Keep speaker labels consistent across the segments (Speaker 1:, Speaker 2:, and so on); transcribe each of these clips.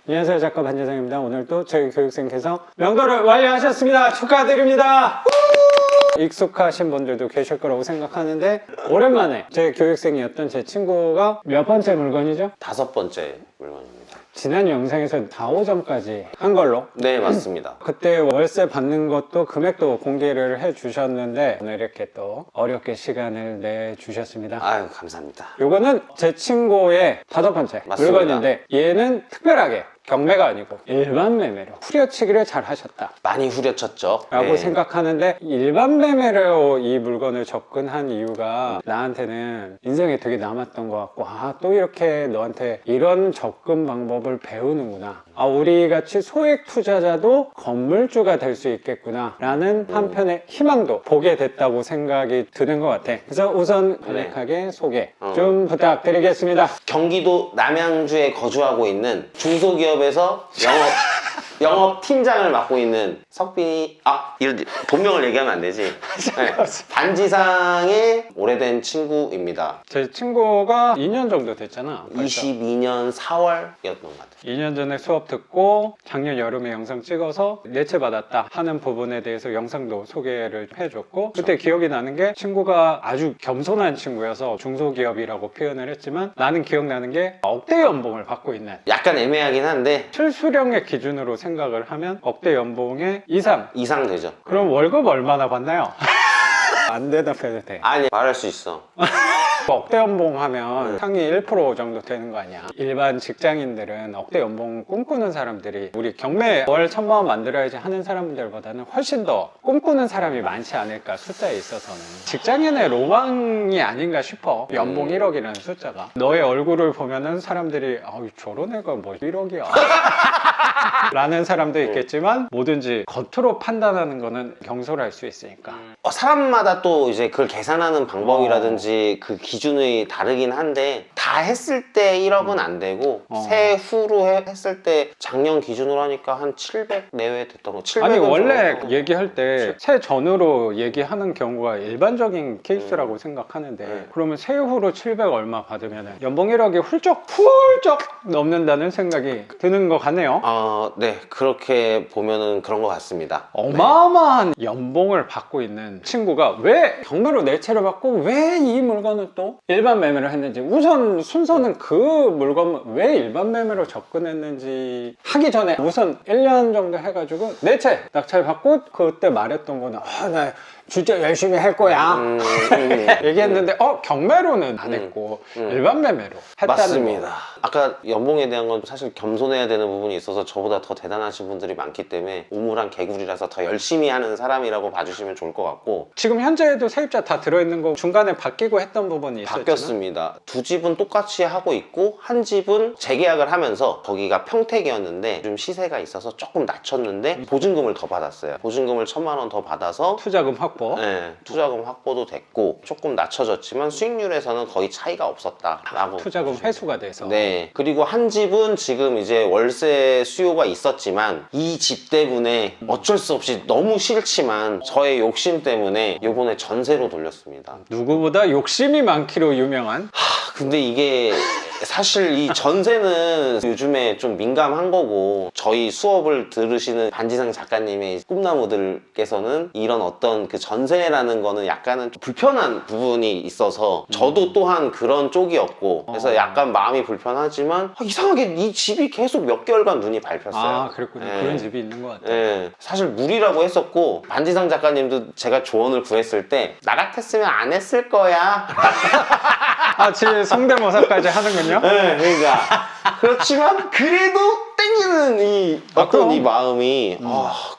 Speaker 1: 안녕하세요, 작가 반재상입니다. 오늘도 저희 교육생께서 명도를 완료하셨습니다. 축하드립니다. 익숙하신 분들도 계실 거라고 생각하는데 오랜만에 제 교육생이었던 제 친구가 몇 번째 물건이죠?
Speaker 2: 5번째 물건입니다.
Speaker 1: 지난 영상에서 4호점까지 한 걸로.
Speaker 2: 네, 맞습니다.
Speaker 1: 그때 월세 받는 것도 금액도 공개를 해 주셨는데 오늘 이렇게 또 어렵게 시간을 내 주셨습니다.
Speaker 2: 아유, 감사합니다.
Speaker 1: 요거는 제 친구의 5번째
Speaker 2: 맞습니다.
Speaker 1: 물건인데 얘는 특별하게 경매가 아니고 일반 매매로 후려치기를 잘 하셨다
Speaker 2: 많이 후려쳤죠.
Speaker 1: 라고
Speaker 2: 네.
Speaker 1: 생각하는데, 일반 매매로 이 물건을 접근한 이유가 나한테는 인생에 되게 남았던 것 같고, 또 이렇게 너한테 이런 접근 방법을 배우는구나, 우리 같이 소액 투자자도 건물주가 될 수 있겠구나 라는 한편의 희망도 보게 됐다고 생각이 드는 것 같아. 그래서 우선 간략하게 소개 좀 부탁드리겠습니다.
Speaker 2: 경기도 남양주에 거주하고 있는 중소기업에서 영업 팀장을 맡고 있는 석빈이, 이런 본명을 얘기하면 안 되지. 네. 반지상의 오래된 친구입니다.
Speaker 1: 제 친구가 2년 정도 됐잖아. 벌써.
Speaker 2: 22년 4월이었던 것 같아요.
Speaker 1: 2년 전에 수업 듣고 작년 여름에 영상 찍어서 내체 받았다 하는 부분에 대해서 영상도 소개를 해줬고, 그때 기억이 나는 게 친구가 아주 겸손한 친구여서 중소기업이라고 표현을 했지만 나는 기억나는 게 억대 연봉을 받고 있는,
Speaker 2: 약간 애매하긴 한데
Speaker 1: 실수령의 기준으로 생각을 하면 억대 연봉의 이상
Speaker 2: 되죠.
Speaker 1: 그럼 월급 얼마나 받나요? 안 대답해도 돼.
Speaker 2: 아니, 말할 수 있어.
Speaker 1: 억대 연봉 하면 상위 1% 정도 되는 거 아니야. 일반 직장인들은 억대 연봉 꿈꾸는 사람들이, 우리 경매 월 1,000만 원 만들어야지 하는 사람들보다는 훨씬 더 꿈꾸는 사람이 많지 않을까, 숫자에 있어서는. 직장인의 로망이 아닌가 싶어, 연봉 1억이라는 숫자가. 너의 얼굴을 보면은 사람들이 저런 애가 뭐 1억이야 라는 사람도 있겠지만, 뭐든지 겉으로 판단하는 거는 경솔할 수 있으니까.
Speaker 2: 사람마다 또 이제 그걸 계산하는 방법이라든지 그 기준이 다르긴 한데, 다 했을 때 1억은 안 되고 세후로 했을 때 작년 기준으로 하니까 한 700 내외 됐던 거. 700은
Speaker 1: 아니 원래 얘기할 때 세 전후로 얘기하는 경우가 일반적인 케이스라고 생각하는데, 그러면 세후로 700 얼마 받으면 연봉 1억이 훌쩍 넘는다는 생각이 드는 것 같네요.
Speaker 2: 네, 그렇게 보면은 그런 것 같습니다.
Speaker 1: 어마어마한 연봉을 받고 있는 친구가 왜 경매로 내채를 받고 왜 이 물건을 또 일반 매매를 했는지, 우선 순서는 그 물건 왜 일반 매매로 접근했는지 하기 전에 우선 1년 정도 해가지고 내채 낙찰 받고 그때 말했던 거는 나 진짜 열심히 할 거야 얘기했는데 경매로는 안 했고 일반 매매로 했다는
Speaker 2: 맞습니다.
Speaker 1: 거.
Speaker 2: 아까 연봉에 대한 건 사실 겸손해야 되는 부분이 있어서 저보다 더 대단하신 분들이 많기 때문에 우물한 개구리라서 더 열심히 하는 사람이라고 봐주시면 좋을 것 같고,
Speaker 1: 지금 현재도 세입자 다 들어있는 거 중간에 바뀌고 했던 부분이 있었잖아.
Speaker 2: 바뀌었습니다. 두 집은 똑같이 하고 있고, 한 집은 재계약을 하면서 거기가 평택이었는데 좀 시세가 있어서 조금 낮췄는데 보증금을 더 받았어요. 보증금을 1,000만 원 더 받아서
Speaker 1: 투자금 확보.
Speaker 2: 네, 투자금 확보도 됐고 조금 낮춰졌지만 수익률에서는 거의 차이가 없었다라고.
Speaker 1: 투자금 회수가 돼서.
Speaker 2: 네, 그리고 한 집은 지금 이제 월세 수요가 있었지만 이 집 때문에 어쩔 수 없이 너무 싫지만 저의 욕심 때문에 요번에 전세로 돌렸습니다.
Speaker 1: 누구보다 욕심이 많기로 유명한.
Speaker 2: 근데 이게 사실 이 전세는 요즘에 좀 민감한 거고, 저희 수업을 들으시는 반지상 작가님의 꿈나무들께서는 이런 어떤 그 전세라는 거는 약간은 좀 불편한 부분이 있어서, 저도 또한 그런 쪽이었고, 그래서 약간 마음이 불편하지만 이상하게 이 집이 계속 몇 개월간 눈이 밟혔어요.
Speaker 1: 그랬군요.
Speaker 2: 네.
Speaker 1: 그런 집이 있는 것 같아요.
Speaker 2: 네. 사실 무리라고 했었고, 반지상 작가님도 제가 조언을 구했을 때 나 같았으면 안 했을 거야.
Speaker 1: 지금 성대모사까지 하는군요.
Speaker 2: 네, 그러니까 그렇지만 그래도 땡기는 이 어떤
Speaker 1: 그럼.
Speaker 2: 이 마음이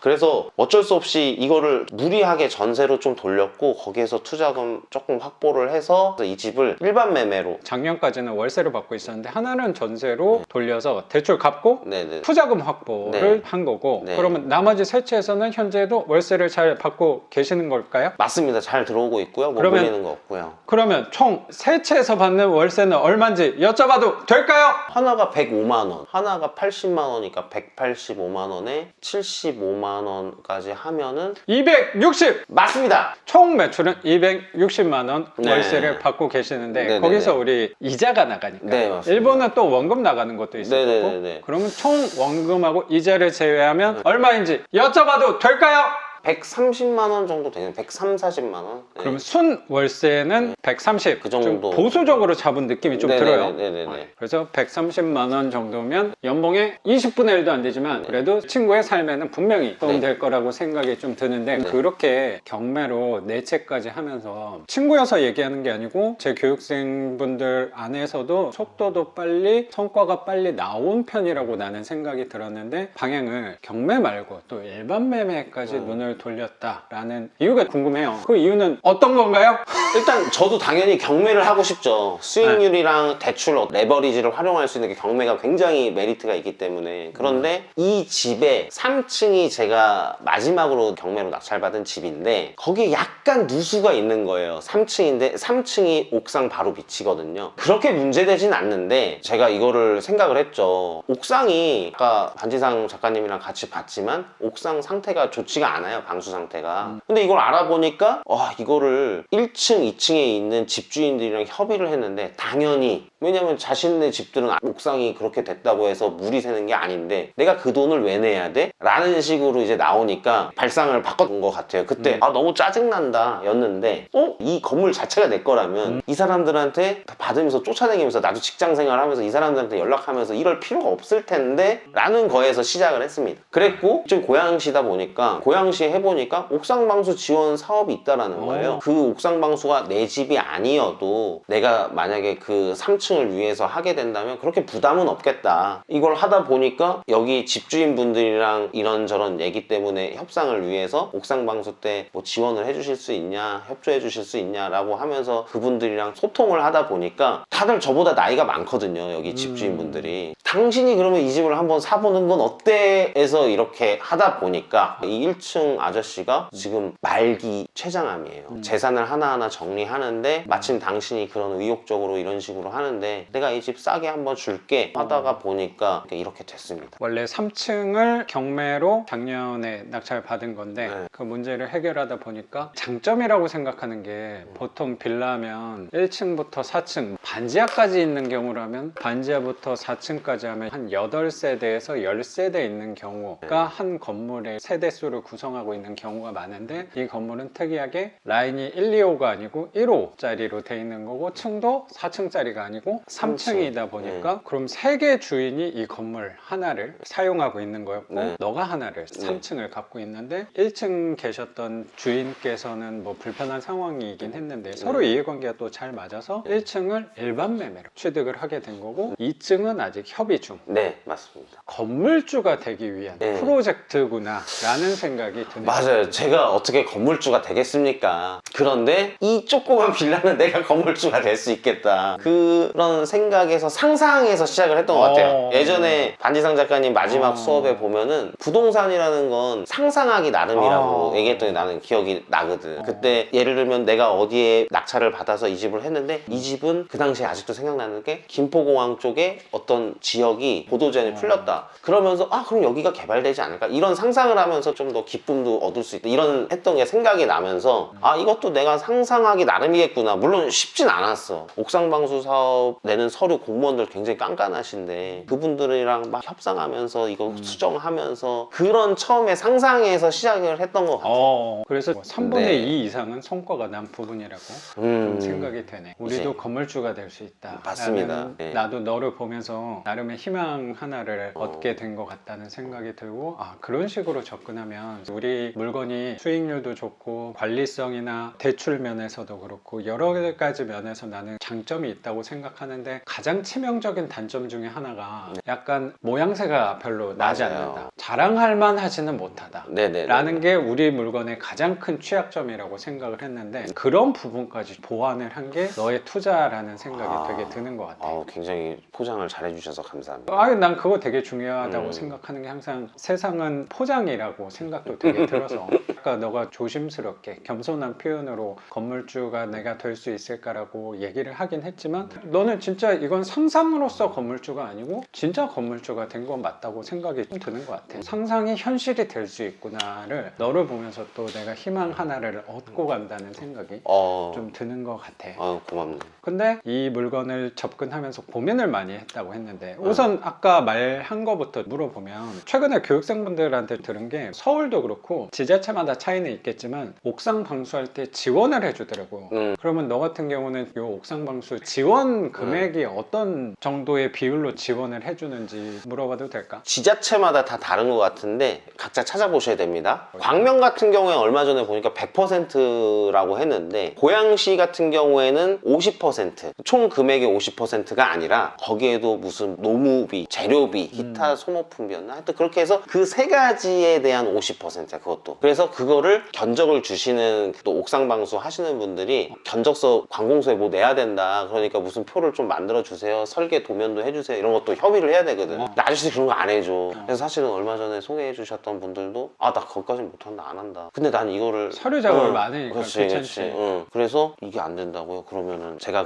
Speaker 2: 그래서 어쩔 수 없이 이거를 무리하게 전세로 좀 돌렸고, 거기에서 투자금 조금 확보를 해서 이 집을 일반 매매로.
Speaker 1: 작년까지는 월세를 받고 있었는데 하나는 전세로 돌려서 대출 갚고
Speaker 2: 네네.
Speaker 1: 투자금 확보를
Speaker 2: 네.
Speaker 1: 한 거고.
Speaker 2: 네.
Speaker 1: 그러면 나머지 세 채에서는 현재도 월세를 잘 받고 계시는 걸까요?
Speaker 2: 맞습니다. 잘 들어오고 있고요. 뭐
Speaker 1: 그러면-
Speaker 2: 물리는 거 없고요.
Speaker 1: 그러면 총 세 채에서 받는 월세는 얼마인지 여쭤봐도 될까요?
Speaker 2: 하나가 105만 원, 하나가 80만 70만 원이니까 185만 원에 75만 원까지 하면은
Speaker 1: 260!
Speaker 2: 맞습니다.
Speaker 1: 총 매출은 260만 원
Speaker 2: 네.
Speaker 1: 월세를 받고 계시는데
Speaker 2: 네네네.
Speaker 1: 거기서 우리 이자가 나가니까
Speaker 2: 네, 맞습니다.
Speaker 1: 일본은 또 원금 나가는 것도 있을 거고
Speaker 2: 네네네.
Speaker 1: 그러면 총 원금하고 이자를 제외하면 얼마인지 여쭤봐도 될까요?
Speaker 2: 130만 원 정도 되는 130, 40만 원. 네.
Speaker 1: 그러면 순 월세는 130.
Speaker 2: 그 정도.
Speaker 1: 좀 보수적으로 잡은 느낌이 좀 들어요.
Speaker 2: 네네네.
Speaker 1: 그래서 130만 원 정도면 연봉의 20분의 1도 안 되지만 그래도 친구의 삶에는 분명히 도움될 거라고 생각이 좀 드는데 그렇게 경매로 내채까지 하면서 친구여서 얘기하는 게 아니고 제 교육생분들 안에서도 속도도 빨리 성과가 빨리 나온 편이라고 나는 생각이 들었는데 방향을 경매 말고 또 일반 매매까지 눈을 돌렸다라는 이유가 궁금해요. 그 이유는 어떤 건가요?
Speaker 2: 일단 저도 당연히 경매를 하고 싶죠. 수익률이랑 대출 레버리지를 활용할 수 있는 게 경매가 굉장히 메리트가 있기 때문에. 그런데 이 집에 3층이 제가 마지막으로 경매로 낙찰받은 집인데 거기에 약간 누수가 있는 거예요. 3층인데 3층이 옥상 바로 밑이거든요. 그렇게 문제되진 않는데 제가 이거를 생각을 했죠. 옥상이 아까 반지상 작가님이랑 같이 봤지만 옥상 상태가 좋지가 않아요. 방수 상태가. 근데 이걸 알아보니까 이거를 1층 2층에 있는 집주인들이랑 협의를 했는데 당연히 왜냐면 자신네 집들은 옥상이 그렇게 됐다고 해서 물이 새는 게 아닌데 내가 그 돈을 왜 내야 돼? 라는 식으로 이제 나오니까 발상을 바꿨던 것 같아요. 그때 너무 짜증난다 였는데 이 건물 자체가 내 거라면 이 사람들한테 다 받으면서 쫓아다니면서 나도 직장생활 하면서 이 사람들한테 연락하면서 이럴 필요가 없을 텐데 라는 거에서 시작을 했습니다. 그랬고 좀 고양시다 보니까 고양시에 해보니까 옥상방수 지원 사업이 있다라는 거예요. 그 옥상방수가 내 집이 아니어도 내가 만약에 그 3층을 위해서 하게 된다면 그렇게 부담은 없겠다. 이걸 하다 보니까 여기 집주인분들이랑 이런저런 얘기 때문에 협상을 위해서 옥상방수 때 뭐 지원을 해주실 수 있냐 협조해 주실 수 있냐 라고 하면서 그분들이랑 소통을 하다 보니까 다들 저보다 나이가 많거든요. 여기 집주인분들이 당신이 그러면 이 집을 한번 사보는 건 어때? 해서 이렇게 하다 보니까 이 1층 아저씨가 지금 말기 췌장암이에요. 재산을 하나하나 정리하는데 마침 당신이 그런 의욕적으로 이런 식으로 하는데 내가 이 집 싸게 한번 줄게 하다가 보니까 이렇게 됐습니다.
Speaker 1: 원래 3층을 경매로 작년에 낙찰 받은 건데
Speaker 2: 네.
Speaker 1: 그 문제를 해결하다 보니까 장점이라고 생각하는 게 보통 빌라면 1층부터 4층 반지하까지 있는 경우라면 반지하부터 4층까지 하면 한 8세대에서 10세대 있는 경우가 한 건물의 세대수를 구성하고 있는 경우가 많은데 이 건물은 특이하게 라인이 1, 2호가 아니고 1호짜리로 돼 있는 거고 층도 4층짜리가 아니고 3층이다 보니까 그럼 3개 주인이 이 건물 하나를 사용하고 있는 거였고 너가 하나를 3층을 갖고 있는데 1층 계셨던 주인께서는 뭐 불편한 상황이긴 했는데 서로 이해관계가 또 잘 맞아서 1층을 일반 매매로 취득을 하게 된 거고 2층은 아직 협의 중.
Speaker 2: 네, 맞습니다.
Speaker 1: 건물주가 되기 위한 프로젝트구나 라는 생각이 드네요.
Speaker 2: 맞아요. 제가 어떻게 건물주가 되겠습니까? 그런데 이 조그만 빌라는 내가 건물주가 될 수 있겠다. 그런 생각에서 상상해서 시작을 했던 것 같아요. 예전에 반지상 작가님 마지막 수업에 보면은 부동산이라는 건 상상하기 나름이라고 얘기했더니 나는 기억이 나거든. 그때 예를 들면 내가 어디에 낙찰을 받아서 이 집을 했는데 이 집은 그 당시에 아직도 생각나는 게 김포공항 쪽에 어떤 지역이 보도 제한이 풀렸다. 그러면서 그럼 여기가 개발되지 않을까? 이런 상상을 하면서 좀 더 기쁨도 얻을 수 있다. 이런 했던 게 생각이 나면서 이것도 내가 상상하기 나름이겠구나. 물론 쉽진 않았어. 옥상방수 사업 내는 서류 공무원들 굉장히 깐깐하신데 그분들이랑 막 협상하면서 이거 수정하면서 그런 처음에 상상해서 시작을 했던 것 같아요.
Speaker 1: 그래서 3분의 2 이상은 성과가 난 부분이라고 좀 생각이 되네. 우리도
Speaker 2: 이제
Speaker 1: 건물주가 될 수 있다.
Speaker 2: 맞습니다.
Speaker 1: 나도 너를 보면서 나름의 희망 하나를 얻게 된 것 같다는 생각이 들고 그런 식으로 접근하면 우리 물건이 수익률도 좋고 관리성이나 대출 면에서도 그렇고 여러 가지 면에서 나는 장점이 있다고 생각하는데 가장 치명적인 단점 중에 하나가 약간 모양새가 별로 나지
Speaker 2: 맞아요.
Speaker 1: 않는다. 자랑할 만하지는 못하다.
Speaker 2: 네네.
Speaker 1: 라는 게 우리 물건의 가장 큰 취약점이라고 생각을 했는데 그런 부분까지 보완을 한 게 너의 투자라는 생각이 되게 드는 것 같아요.
Speaker 2: 굉장히 포장을 잘해주셔서 감사합니다.
Speaker 1: 난 그거 되게 중요하다고 생각하는 게 항상 세상은 포장이라고 생각도 되게 생각이 들어서 아까 너가 조심스럽게 겸손한 표현으로 건물주가 내가 될 수 있을까라고 얘기를 하긴 했지만 너는 진짜 이건 상상으로서 건물주가 아니고 진짜 건물주가 된 건 맞다고 생각이 좀 드는 것 같아. 상상이 현실이 될 수 있구나를 너를 보면서 또 내가 희망 하나를 얻고 간다는 생각이 좀 드는 것 같아.
Speaker 2: 고맙네.
Speaker 1: 근데 이 물건을 접근하면서 고민을 많이 했다고 했는데 우선 아까 말한 거부터 물어보면 최근에 교육생분들한테 들은 게 서울도 그렇고 지자체마다 차이는 있겠지만 옥상 방수할 때 지원을 해주더라고. 그러면 너 같은 경우는 이 옥상 방수 지원 금액이 어떤 정도의 비율로 지원을 해주는지 물어봐도 될까?
Speaker 2: 지자체마다 다 다른 것 같은데 각자 찾아보셔야 됩니다. 광명 같은 경우에 얼마 전에 보니까 100%라고 했는데 고양시 같은 경우에는 50%총 금액의 50%가 아니라 거기에도 무슨 노무비, 재료비, 기타 소모품비였나? 하여튼 그렇게 해서 그 세 가지에 대한 50%야 그것도. 그래서 그거를 견적을 주시는 또 옥상 방수 하시는 분들이 견적서 관공서에 뭐 내야 된다, 그러니까 무슨 표를 좀 만들어 주세요, 설계 도면도 해주세요, 이런 것도 협의를 해야 되거든. 근데 아저씨 그런 거 안 해줘. 그래서 사실은 얼마 전에 소개해 주셨던 분들도 나 거기까지는 못한다, 안 한다. 근데 난 이거를
Speaker 1: 서류 작업을 많으니까
Speaker 2: 그렇지. 그래서 이게 안 된다고요? 그러면은 제가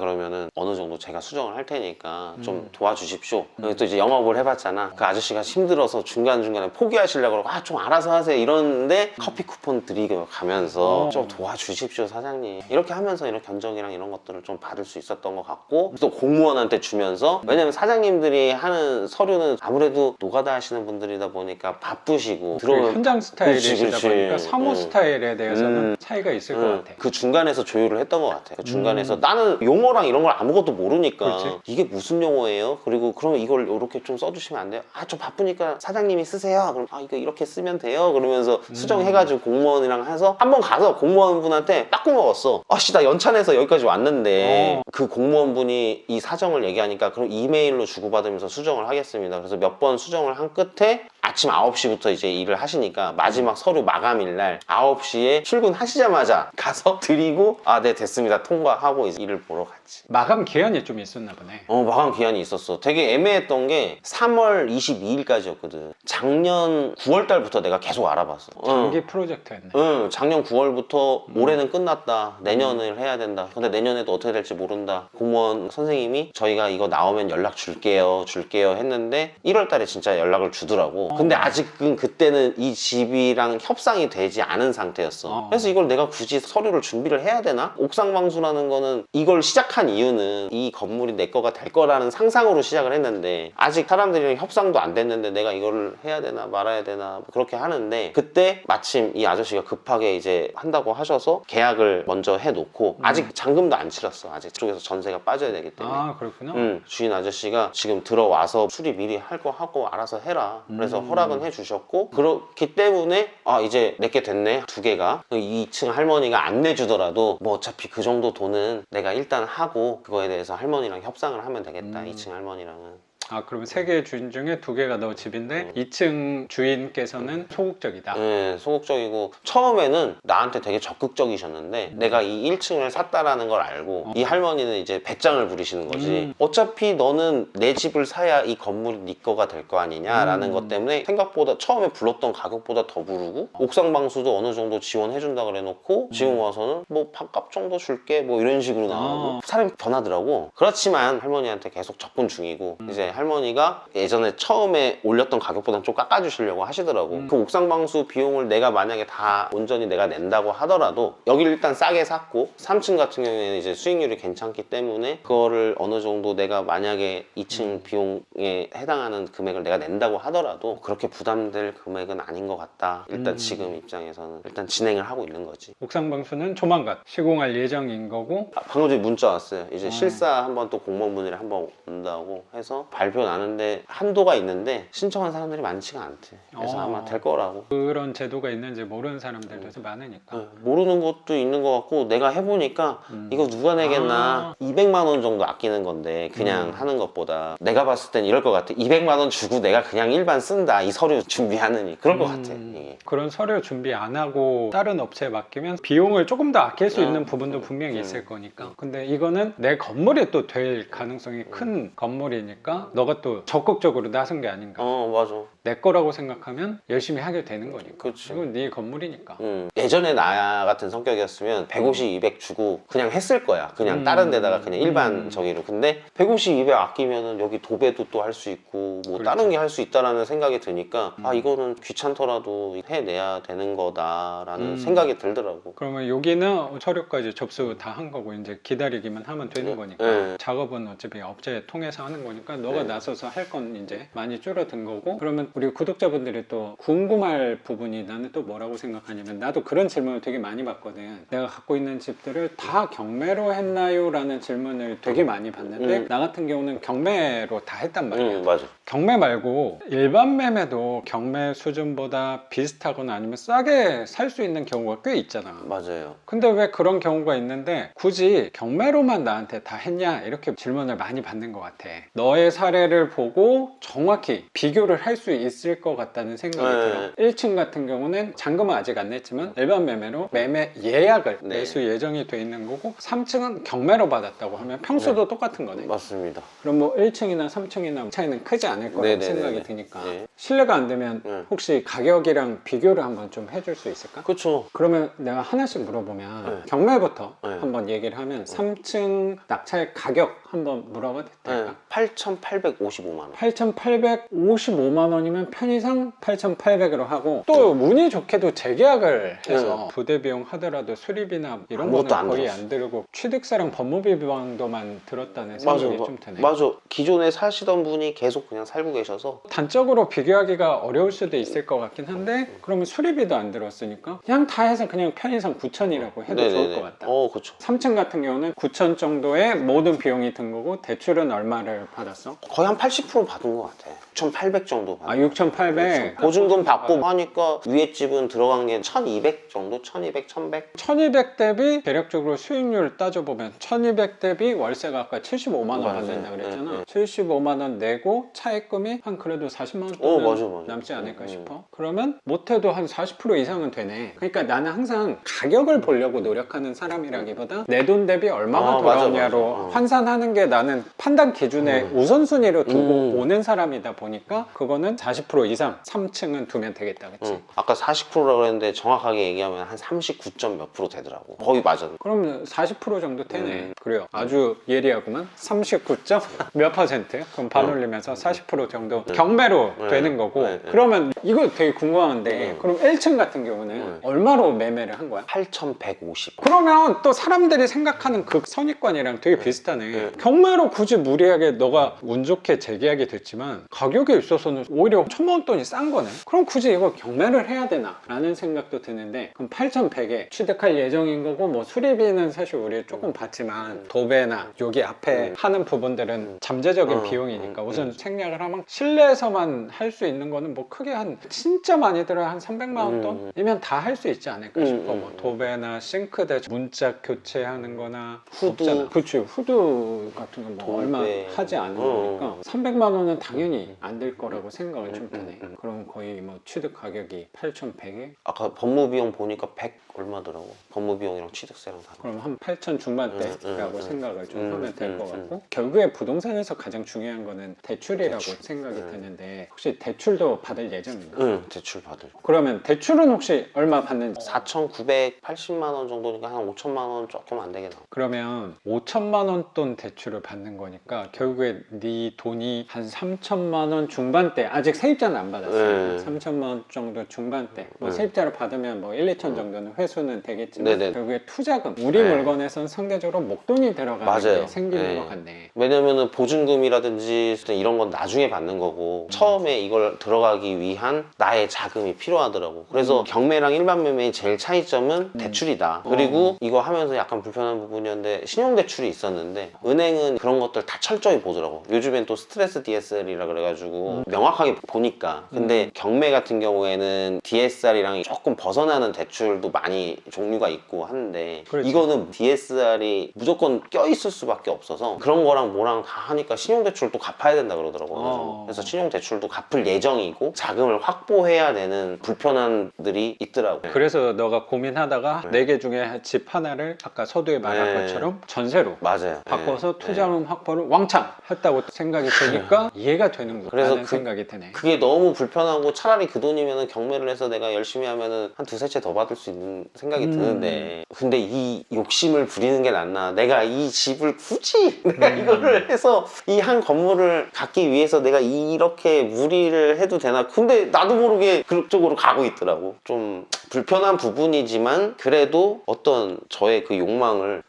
Speaker 2: 어느 정도 제가 수정을 할 테니까 좀 도와주십시오. 또 이제 영업을 해봤잖아. 그 아저씨가 힘들어서 중간중간에 포기하시려고 그러고 좀 알아서 하세요 이러는데 커피 쿠폰 드리고 가면서 좀 도와주십시오 사장님, 이렇게 하면서 이런 견적이랑 이런 것들을 좀 받을 수 있었던 것 같고, 또 공무원한테 주면서, 왜냐면 사장님들이 하는 서류는 아무래도 노가다 하시는 분들이다 보니까 바쁘시고
Speaker 1: 현장 스타일이시다
Speaker 2: 그렇지.
Speaker 1: 보니까 사무 스타일에 대해서는 차이가 있을 것 같아.
Speaker 2: 그 중간에서 조율을 했던 것 같아. 그 중간에서 나는 용어랑 이런 걸 아무것도 모르니까
Speaker 1: 그렇지.
Speaker 2: 이게 무슨 용어예요? 그리고 그러면 이걸 이렇게 좀 써주시면 안 돼요? 좀 바쁘니까 사장님이 쓰세요. 그럼 이거 이렇게 쓰면 돼요. 그러면서 수정해가지고 공무원이랑 해서 한 번 가서 공무원분한테 딱 먹었어. 나 연찬해서 여기까지 왔는데 그 공무원분이 이 사정을 얘기하니까 그럼 이메일로 주고받으면서 수정을 하겠습니다. 그래서 몇 번 수정을 한 끝에 아침 9시부터 이제 일을 하시니까 마지막 서류 마감일 날 9시에 출근하시자마자 가서 드리고 네 됐습니다 통과하고 이제 일을 보러 갔지.
Speaker 1: 마감 기한이 좀 있었나 보네.
Speaker 2: 마감 기한이 있었어. 되게 애매했던 게 3월 22일까지였거든. 작년 9월 달부터 내가 계속 알아봤어.
Speaker 1: 장기 프로젝트였네.
Speaker 2: 작년 9월부터 올해는 끝났다, 내년을 해야 된다, 근데 내년에도 어떻게 될지 모른다. 공무원 선생님이 저희가 이거 나오면 연락 줄게요 했는데 1월 달에 진짜 연락을 주더라고. 근데 아직은 그때는 이 집이랑 협상이 되지 않은 상태였어. 그래서 이걸 내가 굳이 서류를 준비를 해야 되나? 옥상방수라는 거는 이걸 시작한 이유는 이 건물이 내 거가 될 거라는 상상으로 시작을 했는데 아직 사람들이랑 협상도 안 됐는데 내가 이거를 해야 되나 말아야 되나 뭐 그렇게 하는데, 그때 마침 이 아저씨가 급하게 이제 한다고 하셔서 계약을 먼저 해놓고 아직 잔금도 안 치렀어. 아직 쪽에서 전세가 빠져야 되기 때문에.
Speaker 1: 그렇구나.
Speaker 2: 주인 아저씨가 지금 들어와서 수리 미리 할 거 하고 알아서 해라, 그래서 허락은 해주셨고, 그렇기 때문에 이제 내게 됐네. 2개가 2층 할머니가 안 내주더라도 뭐 어차피 그 정도 돈은 내가 일단 하고 그거에 대해서 할머니랑 협상을 하면 되겠다. 2층 할머니랑은.
Speaker 1: 그러면 3개의 주인 중에 2개가 너 집인데 2층 주인께서는 소극적이다.
Speaker 2: 네, 소극적이고 처음에는 나한테 되게 적극적이셨는데 내가 이 1층을 샀다라는 걸 알고 이 할머니는 이제 배짱을 부리시는 거지. 어차피 너는 내 집을 사야 이 건물이 네 거가 될 거 아니냐라는 것 때문에 생각보다 처음에 불렀던 가격보다 더 부르고, 옥상 방수도 어느 정도 지원해준다 그래 놓고 지금 와서는 뭐 반값 정도 줄게 뭐 이런 식으로 나오고 사람이 변하더라고. 그렇지만 할머니한테 계속 접근 중이고 이제 할머니가 예전에 처음에 올렸던 가격보다는 좀 깎아주시려고 하시더라고. 그 옥상방수 비용을 내가 만약에 다 온전히 내가 낸다고 하더라도 여기를 일단 싸게 샀고 3층 같은 경우에는 이제 수익률이 괜찮기 때문에 그거를 어느 정도 내가 만약에 2층 비용에 해당하는 금액을 내가 nen다고 하더라도 그렇게 부담될 금액은 아닌 것 같다. 일단 지금 입장에서는 일단 진행을 하고 있는 거지.
Speaker 1: 옥상방수는 조만간 시공할 예정인 거고.
Speaker 2: 방금 전에 문자 왔어요. 이제 실사 한번 또 공무원분들이 한번 온다고 해서 발표 나는데 한도가 있는데 신청한 사람들이 많지가 않대. 그래서 아마 될 거라고.
Speaker 1: 그런 제도가 있는지 모르는 사람들도 많으니까.
Speaker 2: 모르는 것도 있는 것 같고, 내가 해보니까 이거 누가 내겠나. 200만 원 정도 아끼는 건데 그냥 하는 것보다 내가 봤을 땐 이럴 것 같아. 200만 원 주고 내가 그냥 일반 쓴다, 이 서류 준비하느니. 그럴 것 같아. 이게.
Speaker 1: 그런 서류 준비 안 하고 다른 업체에 맡기면 비용을 조금 더 아낄 수 있는 부분도 분명히 있을 거니까. 근데 이거는 내 건물이 또 될 가능성이 큰 건물이니까 너가 또 적극적으로 나선 게 아닌가.
Speaker 2: 맞아.
Speaker 1: 내 거라고 생각하면 열심히 하게 되는 거니까.
Speaker 2: 그치.
Speaker 1: 이건 네 건물이니까.
Speaker 2: 예전에 나 같은 성격이었으면 150, 200 주고 그냥 했을 거야. 그냥 다른 데다가 그냥 일반 저기로. 근데 150, 200 아끼면은 여기 도배도 또 할 수 있고 뭐
Speaker 1: 그렇죠.
Speaker 2: 다른 게 할 수 있다라는 생각이 드니까 아 이거는 귀찮더라도 해내야 되는 거다라는 생각이 들더라고.
Speaker 1: 그러면 여기는 서류까지 접수 다 한 거고 이제 기다리기만 하면 되는 거니까 작업은 어차피 업체 통해서 하는 거니까 너가 나서서 할 건 이제 많이 줄어든 거고. 그러면 우리 구독자분들이 또 궁금할 부분이 나는 또 뭐라고 생각하냐면 나도 그런 질문을 되게 많이 받거든. 내가 갖고 있는 집들을 다 경매로 했나요? 라는 질문을 되게 많이 받는데 나 같은 경우는 경매로 다 했단 말이야.
Speaker 2: 맞아.
Speaker 1: 경매 말고 일반 매매도 경매 수준보다 비슷하거나 아니면 싸게 살 수 있는 경우가 꽤 있잖아.
Speaker 2: 맞아요.
Speaker 1: 근데 왜 그런 경우가 있는데 굳이 경매로만 나한테 다 했냐 이렇게 질문을 많이 받는 것 같아. 너의 사례를 보고 정확히 비교를 할 수 있을 것 같다는 생각이 들어. 1층 같은 경우는 잔금은 아직 안 냈지만 일반 매매로 매매 예약을 낼 수 예정이 돼 있는 거고 3층은 경매로 받았다고 하면 평수도 똑같은 거네.
Speaker 2: 맞습니다.
Speaker 1: 그럼 뭐 1층이나 3층이나 차이는 크지 않을 거라고 생각이 드니까 신뢰가 안 되면 혹시 가격이랑 비교를 한번 좀 해줄 수 있을까?
Speaker 2: 그렇죠.
Speaker 1: 그러면 내가 하나씩 물어보면 경매부터 한번 얘기를 하면 3층 낙찰 가격 한번 물어봐도 될까?
Speaker 2: 8,855만 원.
Speaker 1: 8,855만 원이면 편의상 8,800으로 하고 또 운이 좋게도 재계약을 해서 부대 비용 하더라도 수리비나 이런
Speaker 2: 아무것도
Speaker 1: 거는
Speaker 2: 안
Speaker 1: 거의
Speaker 2: 들었어.
Speaker 1: 안 들고 취득세랑 법무비 비용도만 들었다는 생각이 좀 드네.
Speaker 2: 맞아. 기존에 사시던 분이 계속 그냥 살고 계셔서
Speaker 1: 단적으로 비교하기가 어려울 수도 있을 것 같긴 한데 그러면 수리비도 안 들었으니까 그냥 다 해서 그냥 편의상 9,000이라고 해도 좋을 것 같다.
Speaker 2: 그렇죠.
Speaker 1: 3층 같은 경우는 9,000 정도의 모든 비용이 든 거고 대출은 얼마를 받았어?
Speaker 2: 거의 한 80% 받은 것 같아. 6,800 정도 받은.
Speaker 1: 6,800.
Speaker 2: 보증금 받고 하니까 위에 집은 들어간 게 1,200 정도? 1,200, 1,100?
Speaker 1: 1,200 대비 대략적으로 수익률 따져보면 1,200 대비 월세가 아까 75만 원
Speaker 2: 맞아요.
Speaker 1: 받는다 그랬잖아.
Speaker 2: 네.
Speaker 1: 75만 원 내고 차입금이 한 그래도 40만 원 정도
Speaker 2: 맞아.
Speaker 1: 남지 않을까 싶어. 그러면 못해도 한 40% 이상은 되네. 그러니까 나는 항상 가격을 보려고 노력하는 사람이라기보다 내 돈 대비 얼마가 돌아오냐로
Speaker 2: 맞아.
Speaker 1: 환산하는 게 나는 판단 기준에 우선순위로 두고 오는 사람이다 보니까 그거는 40% 이상 3층은 두면 되겠다, 그치?
Speaker 2: 아까 40%라고 했는데 정확하게 얘기하면 한 39점 몇 프로 되더라고. 거의 맞아.
Speaker 1: 그러면 40% 정도 되네. 그래요. 아주 예리하구만. 39점 몇 퍼센트? 그럼 반올리면서 40% 정도 경매로 되는 거고. 그러면 이거 되게 궁금한데 그럼 1층 같은 경우는 얼마로 매매를 한 거야?
Speaker 2: 8,150.
Speaker 1: 그러면 또 사람들이 생각하는 그 선입관이랑 되게 비슷하네. 경매로 굳이 무리하게 너가 운 좋게 재계약이 됐지만 가격에 있어서는 오히려 1,000만 원 돈이 싼 거네. 그럼 굳이 이거 경매를 해야 되나? 라는 생각도 드는데 그럼 8,100에 취득할 예정인 거고 뭐 수리비는 사실 우리 조금 받지만 도배나 여기 앞에 하는 부분들은 잠재적인 비용이니까 우선 생략을 하면 실내에서만 할 수 있는 거는 뭐 크게 한 진짜 많이 들어야 한 300만 원 돈이면 다 할 수 있지 않을까 싶어. 뭐 도배나 싱크대 문짝 교체하는 거나
Speaker 2: 후드.
Speaker 1: 그치. 후드 같은 거 뭐 얼마 하지 않은 거니까 300만 원은 당연히 안 될 거라고 생각을 좀 드네. 그럼 거의 뭐 취득 가격이 8,100에
Speaker 2: 아까 법무비용 보니까 100 얼마더라고. 법무비용이랑 취득세랑 다.
Speaker 1: 그럼 한 8,000 중반대라고 생각을 좀 하면 될 것 같고 결국에 부동산에서 가장 중요한 거는 대출이라고 생각이 드는데 혹시 대출도 받을 예정인가?
Speaker 2: 대출 받을.
Speaker 1: 그러면 대출은 혹시 얼마 받는지?
Speaker 2: 4,980만 원 정도니까 한 5천만 원 조금 안 되게 나와.
Speaker 1: 그러면 5천만 원 돈 대출을 받는 거니까 결국에 네 돈이 한 3천만 원 중반대 아직 세입자는 안 받았어요. 3천만 원 정도 중반대 뭐 세입자를 받으면 뭐 1, 2천 정도는 회수는 되겠지만 결국에 투자금 우리 물건에선 상대적으로 목돈이 들어가는 게 생기는 것 같네.
Speaker 2: 왜냐면은 보증금이라든지 이런 건 나중에 받는 거고 처음에 이걸 들어가기 위한 나의 자금이 필요하더라고. 그래서 경매랑 일반 매매의 제일 차이점은 대출이다. 그리고 이거 하면서 약간 불편한 부분이었는데 신용대출이 있었는데 은행은 그런 것들 다 철저히 보더라고. 요즘엔 또 스트레스 DSR이라 그래가지고 명확하게 보니까. 근데 경매 같은 경우에는 DSR이랑 조금 벗어나는 대출도 많이 종류가 있고 하는데
Speaker 1: 그렇지.
Speaker 2: 이거는 DSR이 무조건 껴있을 수밖에 없어서 그런 거랑 뭐랑 다 하니까 신용대출도 갚아야 된다 그러더라고요. 그래서 신용대출도 갚을 예정이고 자금을 확보해야 되는 불편함들이 있더라고요.
Speaker 1: 그래서 너가 고민하다가 4개 중에 집 하나를 아까 서두에 말한 것처럼 전세로
Speaker 2: 맞아요.
Speaker 1: 바꿔서 투자금 확보를 왕창 했다고 생각이 생각이 드니까 이해가 되는구나
Speaker 2: 그래서
Speaker 1: 라는 생각이 드네.
Speaker 2: 그게 너무 불편하고 차라리 그 돈이면 경매를 해서 내가 열심히 하면은 한 두세 채 더 받을 수 있는 생각이 드는데 근데 이 욕심을 부리는 게 낫나. 내가 이 집을 굳이 내가 이거를 해서 이 한 건물을 갖기 위해서 내가 이렇게 무리를 해도 되나. 근데 나도 모르게 그쪽으로 가고 있더라고. 좀 불편한 부분이지만 그래도 어떤 저의 그 욕망을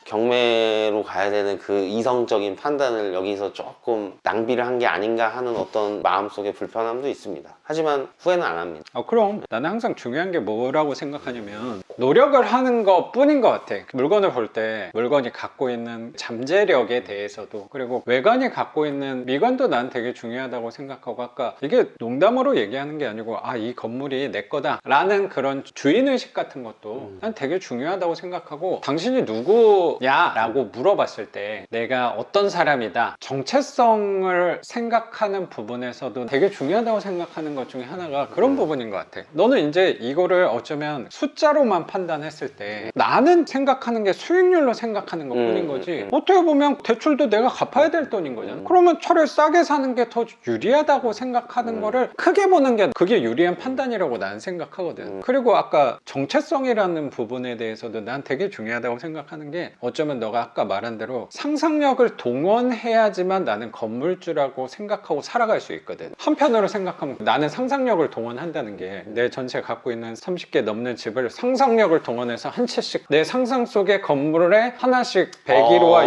Speaker 2: 경매로 가야 되는 그 이성적인 판단을 여기서 조금 낭비를 한 게 아닌가 하는 어떤 마음속의 불편함도 있습니다. 하지만 후회는 안 합니다.
Speaker 1: 그럼 나는 항상 중요한 게 뭐라고 생각하냐면 노력을 하는 것 뿐인 것 같아. 물건을 볼 때 물건이 갖고 있는 잠재력에 대해서도 그리고 외관이 갖고 있는 미관도 난 되게 중요하다고 생각하고 아까 이게 농담으로 얘기하는 게 아니고 이 건물이 내 거다 라는 그런 주인의식 같은 것도 난 되게 중요하다고 생각하고 당신이 누구냐 라고 물어봤을 때 내가 어떤 사람이다 정체성을 생각하는 부분에서도 되게 중요하다고 생각하는 것 중에 하나가 그런 부분인 것 같아. 너는 이제 이거를 어쩌면 숫자로만 판단했을 때 나는 생각하는 게 수익률로 생각하는 것 뿐인 거지 어떻게 보면 대출도 내가 갚아야 될 돈인 거잖아. 그러면 차라리 싸게 사는 게 더 유리하다고 생각하는 거를 크게 보는 게 그게 유리한 판단이라고 나는 생각하거든. 그리고 아까 정체성이라는 부분에 대해서도 난 되게 중요하다고 생각하는 게 어쩌면 너가 아까 말한 대로 상상력을 동원해야지만 나는 건물주라고 생각하고 살아갈 수 있거든. 한편으로 생각하면 나는 상상력을 동원한다는 게 내 전체 갖고 있는 30개 넘는 집을 상상력을 동원해서 한 채씩 내 상상 속의 건물에 하나씩 101호와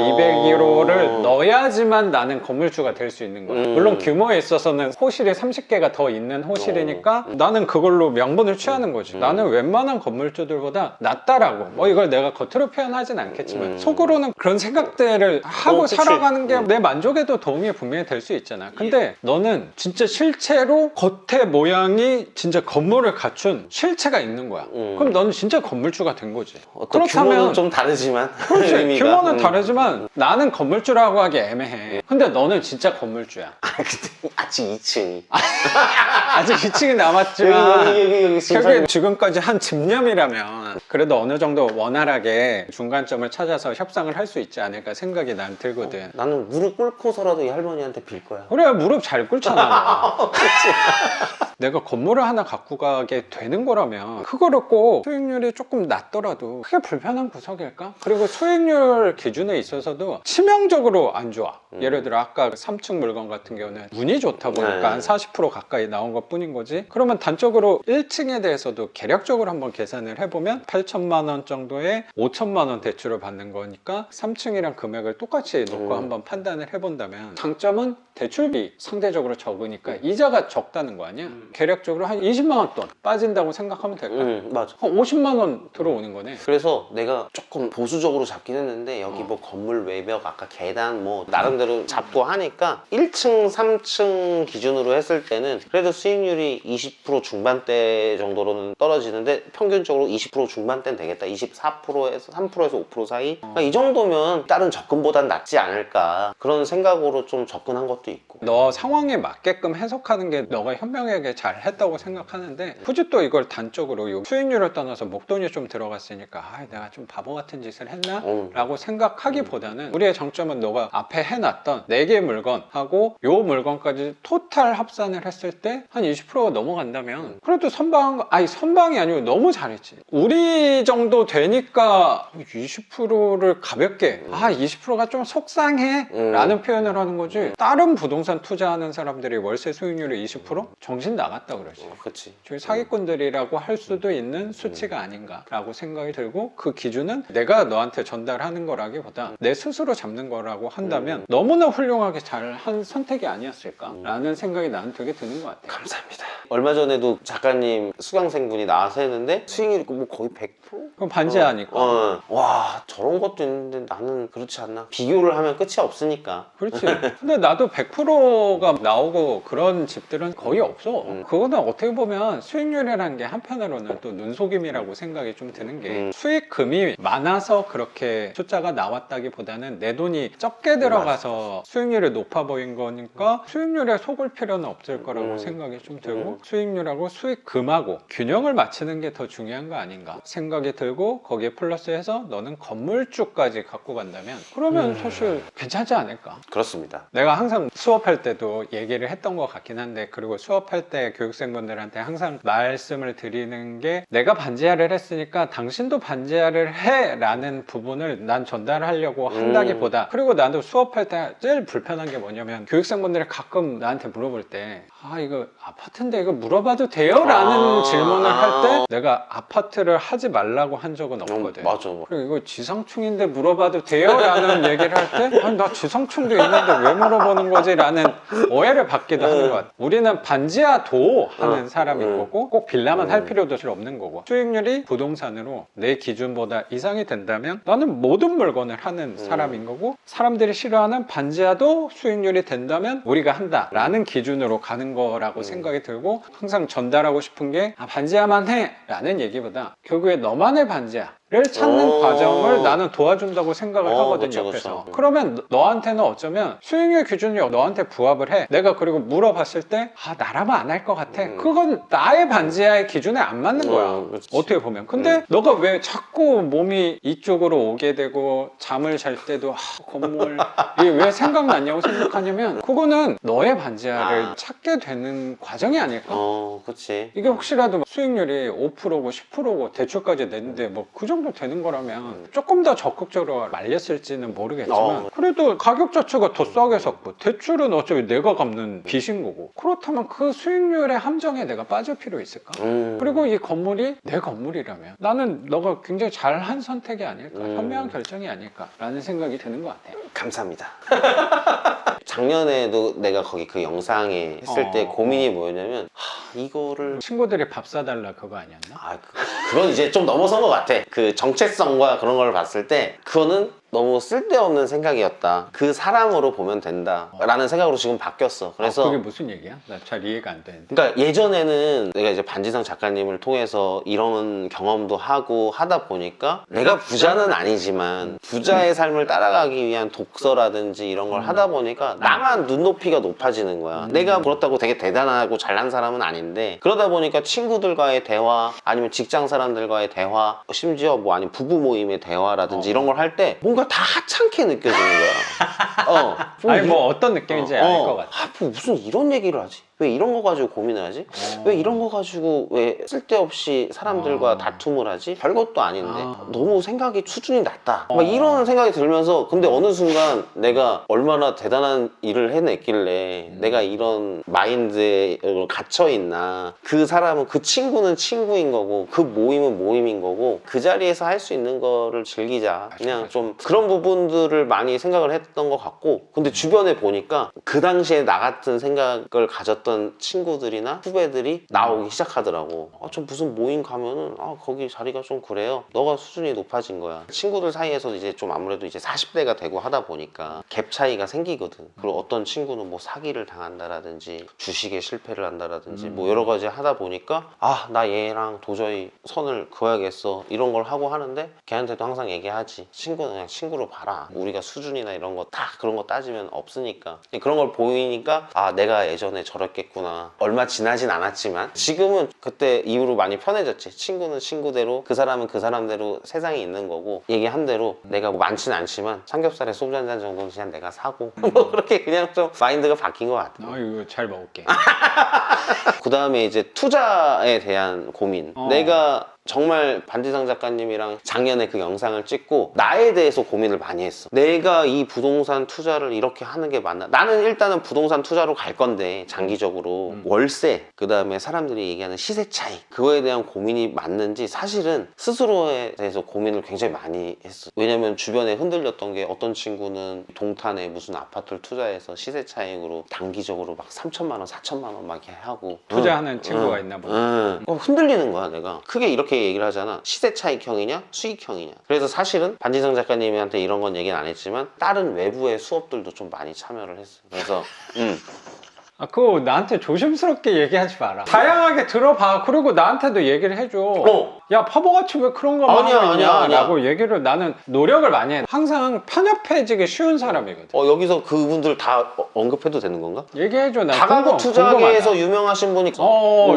Speaker 1: 201호를 넣어야지만 나는 건물주가 될 수 있는 거야. 물론 규모에 있어서는 호실이 30개가 더 있는 호실이니까 나는 그걸로 명분을 취하는 거지. 나는 웬만한 건물주들보다 낫다라고 뭐 이걸 내가 겉으로 표현하진 않겠지만 속으로는 그런 생각들을 하고 살아가는 게 내 만족에도 도움이 분명히 될 수 있잖아. 근데 너는 진짜 실체로 겉의 모양이 진짜 건물을 갖춘 실체가 있는 거야. 그럼 너는 진짜 건물주가 된 거지.
Speaker 2: 어떤 규모는 좀 다르지만
Speaker 1: 그렇지.
Speaker 2: 의미가.
Speaker 1: 규모는 다르지만 나는 건물주라고 하기 애매해. 근데 너는 진짜 건물주야.
Speaker 2: 근데 아직 2층이
Speaker 1: 아직 2층이 남았지만
Speaker 2: 여기
Speaker 1: 결국에 지금까지 한 집념이라면 그래도 어느 정도 원활하게 중간점을 찾아서 협상을 할 수 있지 않을까 생각이 난 들거든.
Speaker 2: 나는 무릎 꿇고서라도 이 할머니한테 빌 거야.
Speaker 1: 그래 무릎 잘 꿇잖아. 내가 건물을 하나 갖고 가게 되는 거라면 그거를 꼭 수익률이 조금 낮더라도 그게 불편한 구석일까? 그리고 수익률 기준에 있어서도 치명적으로 안 좋아. 예를 들어 아까 3층 물건 같은 경우는 운이 좋다 보니까 한 40% 가까이 나온 것 뿐인 거지. 그러면 단적으로 1층에 대해서도 계략적으로 한번 계산을 해보면 8천만 원 정도의 5천만 원 대출을 받는 거니까 3층이랑 금액을 똑같이 놓고 한번 판단을 해본다면 장점은 대출비 상대적으로 적으니까 이자가 적다는 거 아니야? 계략적으로 한 20만 원 돈 빠진다고 생각하면 될까?
Speaker 2: 맞아.
Speaker 1: 한 50만 원 들어오는 거네.
Speaker 2: 그래서 내가 조금 보수적으로 잡긴 했는데 여기 뭐 건물 외벽 아까 계단 뭐 나름대로 잡고 하니까 1층 3층 기준으로 했을 때는 그래도 수익률이 20% 중반대 정도로는 떨어지는데 평균적으로 20% 중반대는 되겠다. 24%에서 3%에서 5% 사이. 그러니까 이 정도면 다른 접근보단 낫지 않을까 그런 생각으로 좀 접근한 것도 있고.
Speaker 1: 너 상황에 맞게끔 해석하는 게 너가 현명하게 잘 했다고 생각하는데 굳이 또 이걸 단적으로 수익률을 떠나서 목돈이 좀 들어갔으니까 내가 좀 바보 같은 짓을 했나? 라고 생각하기보다는 우리의 장점은 너가 앞에 해놨던 4개의 물건하고 요 물건까지 토탈 합산을 했을 때 한 20%가 넘어간다면 그래도 선방이 아니고 너무 잘했지. 우리 정도 되니까 20%를 가볍게 20%가 좀 속상해 라는 표현을 하는 거지. 다른 부동산 투자하는 사람들이 월세 수익률이 20%? 정신 나갔다 그러지.
Speaker 2: 그치.
Speaker 1: 저희 사기꾼들이라고 할 수도 있는 수치가 아닌가라고 생각이 들고 그 기준은 내가 너한테 전달하는 거라기보다 내 스스로 잡는 거라고 한다면 너무나 훌륭하게 잘 한 선택이 아니었을까라는 생각이 나는 되게 드는 것 같아요.
Speaker 2: 감사합니다. 얼마 전에도 작가님 수강생분이 나와서 했는데 수익률이 뭐 거의 100%?
Speaker 1: 그럼 반지하니까.
Speaker 2: 와 저런 것도 있는데 나는 그렇지 않나? 비교를 하면 끝이 없으니까.
Speaker 1: 그렇지. 근데 나도 100%가 나오고 그런 집들은 거의 없어. 그거는 어떻게 보면 수익률이라는 게 한편으로는 또 눈속임이라고 생각이 좀 드는 게 수익금이 많아서 그렇게 숫자가 나왔다기보다는 내 돈이 적게 들어가서 수익률이 높아 보인 거니까 수익률에 속을 필요는 없을 거라고 생각이 좀 들고 수익률하고 수익금하고 균형을 맞추는 게 더 중요한 거 아닌가 생각이 들고, 거기에 플러스해서 너는 건물주까지 갖고 간다면 그러면 사실 괜찮지 않을까.
Speaker 2: 그렇습니다.
Speaker 1: 내가 항상 수업할 때도 얘기를 했던 것 같긴 한데, 그리고 수업할 때 교육생분들한테 항상 말씀을 드리는 게, 내가 반지하를 했으니까 당신도 반지하를 해 라는 부분을 난 전달하려고 한다기보다, 그리고 나도 수업할 때 제일 불편한 게 뭐냐면, 교육생분들이 가끔 나한테 물어볼 때 이거 아파트인데 이거 물어봐도 돼요? 라는 질문을 할 때 내가 아파트를 하지 말라고 한 적은 없거든.
Speaker 2: 맞아.
Speaker 1: 그리고 이거 지상충인데 물어봐도 돼요? 라는 얘기를 할 때, 아니 나 지상충도 있는데 왜 물어보는 거지? 라는 오해를 받기도 하는 것 같아. 우리는 반지하도 하는 사람인 거고, 꼭 빌라만 할 필요도 없는 거고, 수익률이 부동산으로 내 기준보다 이상이 된다면 나는 모든 물건을 하는 사람인 거고, 사람들이 싫어하는 반지하도 수익률이 된다면 우리가 한다 라는 기준으로 가는 거라고 생각이 들고, 항상 전달하고 싶은 게, 반지하만 해 라는 얘기보다 결국에 너만의 반지하를 찾는 과정을 나는 도와준다고 생각을 하거든요.
Speaker 2: 그쵸,
Speaker 1: 옆에서.
Speaker 2: 그쵸.
Speaker 1: 그러면 너한테는 어쩌면 수익률 기준이 너한테 부합을 해. 내가 그리고 물어봤을 때 나라면 안 할 것 같아. 그건 나의 반지하의 기준에 안 맞는 거야.
Speaker 2: 그치.
Speaker 1: 어떻게 보면. 근데 너가 왜 자꾸 몸이 이쪽으로 오게 되고, 잠을 잘 때도 건물 이게 왜 생각났냐고 생각하냐면, 그거는 너의 반지하를 찾게 되는 과정이 아닐까?
Speaker 2: 그치.
Speaker 1: 이게 혹시라도 수익률이 5%고 10%고 대출까지 냈는데 뭐 그 정도 되는 거라면 조금 더 적극적으로 말렸을지는 모르겠지만, 그래도 가격 자체가 더 싸게 샀고, 대출은 어차피 내가 갚는 빚인 거고, 그렇다면 그 수익률의 함정에 내가 빠질 필요 있을까? 그리고 이 건물이 내 건물이라면 나는 너가 굉장히 잘한 선택이 아닐까, 현명한 결정이 아닐까 라는 생각이 드는 것 같아요.
Speaker 2: 감사합니다. 작년에도 내가 거기 그 영상에 했을 때 고민이 뭐였냐면, 이거를
Speaker 1: 친구들이 밥 사달라 그거 아니었나?
Speaker 2: 그건 이제 좀 넘어선 것 같아. 그 정체성과 그런 걸 봤을 때 그거는 너무 쓸데없는 생각이었다. 그 사람으로 보면 된다 라는 생각으로 지금 바뀌었어. 그래서
Speaker 1: 그게 무슨 얘기야? 나 잘 이해가 안 되는데.
Speaker 2: 그러니까 예전에는 내가 이제 반지상 작가님을 통해서 이런 경험도 하고 하다 보니까, 내가 부자는 아니지만 부자의 삶을 따라가기 위한 독서라든지 이런 걸 하다 보니까 나만 눈높이가 높아지는 거야. 내가 그렇다고 되게 대단하고 잘난 사람은 아닌데, 그러다 보니까 친구들과의 대화, 아니면 직장 사람들과의 대화, 심지어 뭐 아니면 부부 모임의 대화라든지 이런 걸 할 때 뭔가 다 하찮게 느껴지는 거야.
Speaker 1: 아니 뭐 어떤 느낌인지 알 것 같아.
Speaker 2: 뭐 무슨 이런 얘기를 하지? 왜 이런 거 가지고 고민을 하지? 왜 이런 거 가지고 왜 쓸데없이 사람들과 다툼을 하지? 별것도 아닌데 너무 생각이 수준이 낮다, 막 이런 생각이 들면서, 근데 어느 순간 내가 얼마나 대단한 일을 해냈길래 내가 이런 마인드에 갇혀있나. 그 사람은, 그 친구는 친구인 거고, 그 모임은 모임인 거고, 그 자리에서 할 수 있는 거를 즐기자. 그냥 좀 그런 부분들을 많이 생각을 했던 것 같고, 근데 주변에 보니까 그 당시에 나 같은 생각을 가졌던 친구들이나 후배들이 나오기 시작하더라고. 좀 무슨 모임 가면은 거기 자리가 좀 그래요. 너가 수준이 높아진 거야. 친구들 사이에서 이제 좀 아무래도 이제 40대가 되고 하다 보니까 갭 차이가 생기거든. 그리고 어떤 친구는 뭐 사기를 당한다라든지 주식에 실패를 한다라든지 뭐 여러 가지 하다 보니까, 나 얘랑 도저히 선을 그어야겠어 이런 걸 하고 하는데, 걔한테도 항상 얘기하지. 친구는 그냥 친구로 봐라. 우리가 수준이나 이런 거 다 그런 거 따지면 없으니까. 그런 걸 보이니까 내가 예전에 저랬겠구나. 얼마 지나진 않았지만 지금은 그때 이후로 많이 편해졌지. 친구는 친구대로, 그 사람은 그 사람대로 세상이 있는 거고, 얘기한 대로 내가 뭐 많지는 않지만 삼겹살에 소주 한 잔 정도는 그냥 내가 사고 뭐 그렇게 그냥 좀 마인드가 바뀐 것 같아.
Speaker 1: 이거 잘 먹을게.
Speaker 2: 그 다음에 이제 투자에 대한 고민. 내가 정말 반지상 작가님이랑 작년에 그 영상을 찍고 나에 대해서 고민을 많이 했어. 내가 이 부동산 투자를 이렇게 하는 게 맞나? 나는 일단은 부동산 투자로 갈 건데, 장기적으로 월세, 그 다음에 사람들이 얘기하는 시세 차이, 그거에 대한 고민이 맞는지 사실은 스스로에 대해서 고민을 굉장히 많이 했어. 왜냐면 주변에 흔들렸던 게, 어떤 친구는 동탄에 무슨 아파트를 투자해서 시세 차익으로 단기적으로 막 3천만 원, 4천만 원 막 이렇게 하고
Speaker 1: 투자하는 친구가 있나 보다.
Speaker 2: 흔들리는 거야. 내가 크게 이렇게 얘기를 하잖아. 시세 차익형이냐 수익형이냐. 그래서 사실은 반지상 작가님한테 이런 건 얘기는 안 했지만 다른 외부의 수업들도 좀 많이 참여를 했어. 그래서
Speaker 1: 그거 나한테 조심스럽게 얘기하지 마라. 다양하게 들어봐. 그리고 나한테도 얘기를 해줘. 야 바보같이 왜 그런 거
Speaker 2: 아니야,
Speaker 1: 하고 있냐
Speaker 2: 아니야.
Speaker 1: 라고 얘기를 나는 노력을 많이 해. 항상 편협해지기 쉬운 사람이거든.
Speaker 2: 여기서 그분들 다 언급해도 되는 건가?
Speaker 1: 얘기해줘. 나
Speaker 2: 다가구 투자계에서
Speaker 1: 궁금하다.
Speaker 2: 유명하신 분이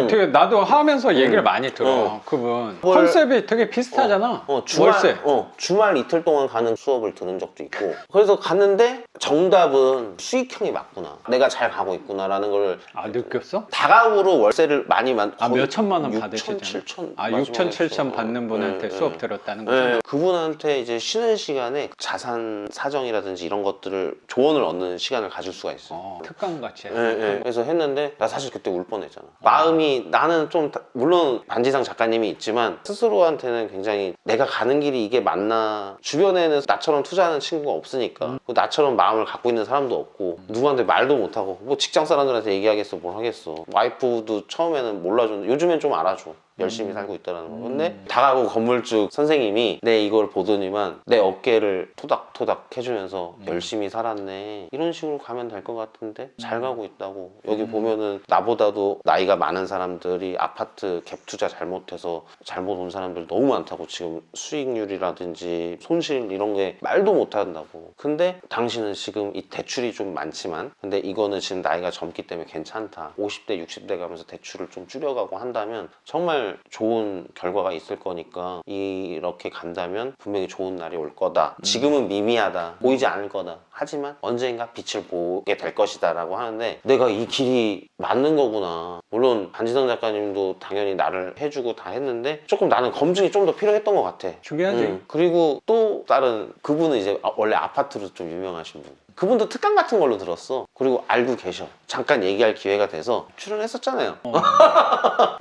Speaker 1: 되게 나도 하면서 얘기를 많이 들어.
Speaker 2: 어.
Speaker 1: 그분
Speaker 2: 뭘-
Speaker 1: 컨셉이 되게 비슷하잖아. 월세.
Speaker 2: 주말 이틀 동안 가는 수업을 들은 적도 있고 그래서 갔는데 정답은 수익형이 맞구나, 내가 잘 가고 있구나라는 걸
Speaker 1: 아 느꼈어?
Speaker 2: 다가구로 월세를 많이
Speaker 1: 몇 천만 원
Speaker 2: 6천,
Speaker 1: 받으시잖아.
Speaker 2: 7천
Speaker 1: 아 6천 7천 받는 분한테 수업 들었다는 거죠.
Speaker 2: 네, 그분한테 이제 쉬는 시간에 자산 사정이라든지 이런 것들을 조언을 얻는 시간을 가질 수가 있어.
Speaker 1: 특강 같이.
Speaker 2: 그래서 했는데 나 사실 그때 울 뻔했잖아. 마음이 나는 좀 물론 반지상 작가님이 있지만 스스로한테는 굉장히 내가 가는 길이 이게 맞나, 주변에는 나처럼 투자하는 친구가 없으니까 나처럼 마음을 갖고 있는 사람도 없고 누구한테 말도 못하고 뭐 직장 사람들한테 얘기하겠어 뭘 하겠어. 와이프도 처음에는 몰라줬는데 요즘엔 좀 알아줘. 열심히 살고 있다는 거. 근데 다가구 건물주 선생님이 내 이걸 보더니만 내 어깨를 토닥토닥 해주면서 열심히 살았네, 이런 식으로 가면 될 것 같은데 잘 가고 있다고. 여기 보면은 나보다도 나이가 많은 사람들이 아파트 갭 투자 잘못해서 잘못 온 사람들 너무 많다고. 지금 수익률이라든지 손실 이런 게 말도 못한다고. 근데 당신은 지금 이 대출이 좀 많지만 근데 이거는 지금 나이가 젊기 때문에 괜찮다, 50대 60대 가면서 대출을 좀 줄여가고 한다면 정말 좋은 결과가 있을 거니까 이렇게 간다면 분명히 좋은 날이 올 거다. 지금은 미미하다, 보이지 않을 거다. 하지만 언젠가 빛을 보게 될 것이다 라고 하는데 내가 이 길이 맞는 거구나. 물론 반지성 작가님도 당연히 나를 해주고 다 했는데 조금 나는 검증이 좀 더 필요했던 것 같아.
Speaker 1: 중요하지.
Speaker 2: 그리고 또 다른 그분은 이제 원래 아파트로 좀 유명하신 분, 그분도 특강 같은 걸로 들었어. 그리고 알고 계셔. 잠깐 얘기할 기회가 돼서 출연했었잖아요.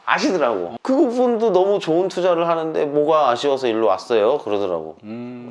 Speaker 2: 아시더라고. 그분도 너무 좋은 투자를 하는데 뭐가 아쉬워서 일로 왔어요 그러더라고.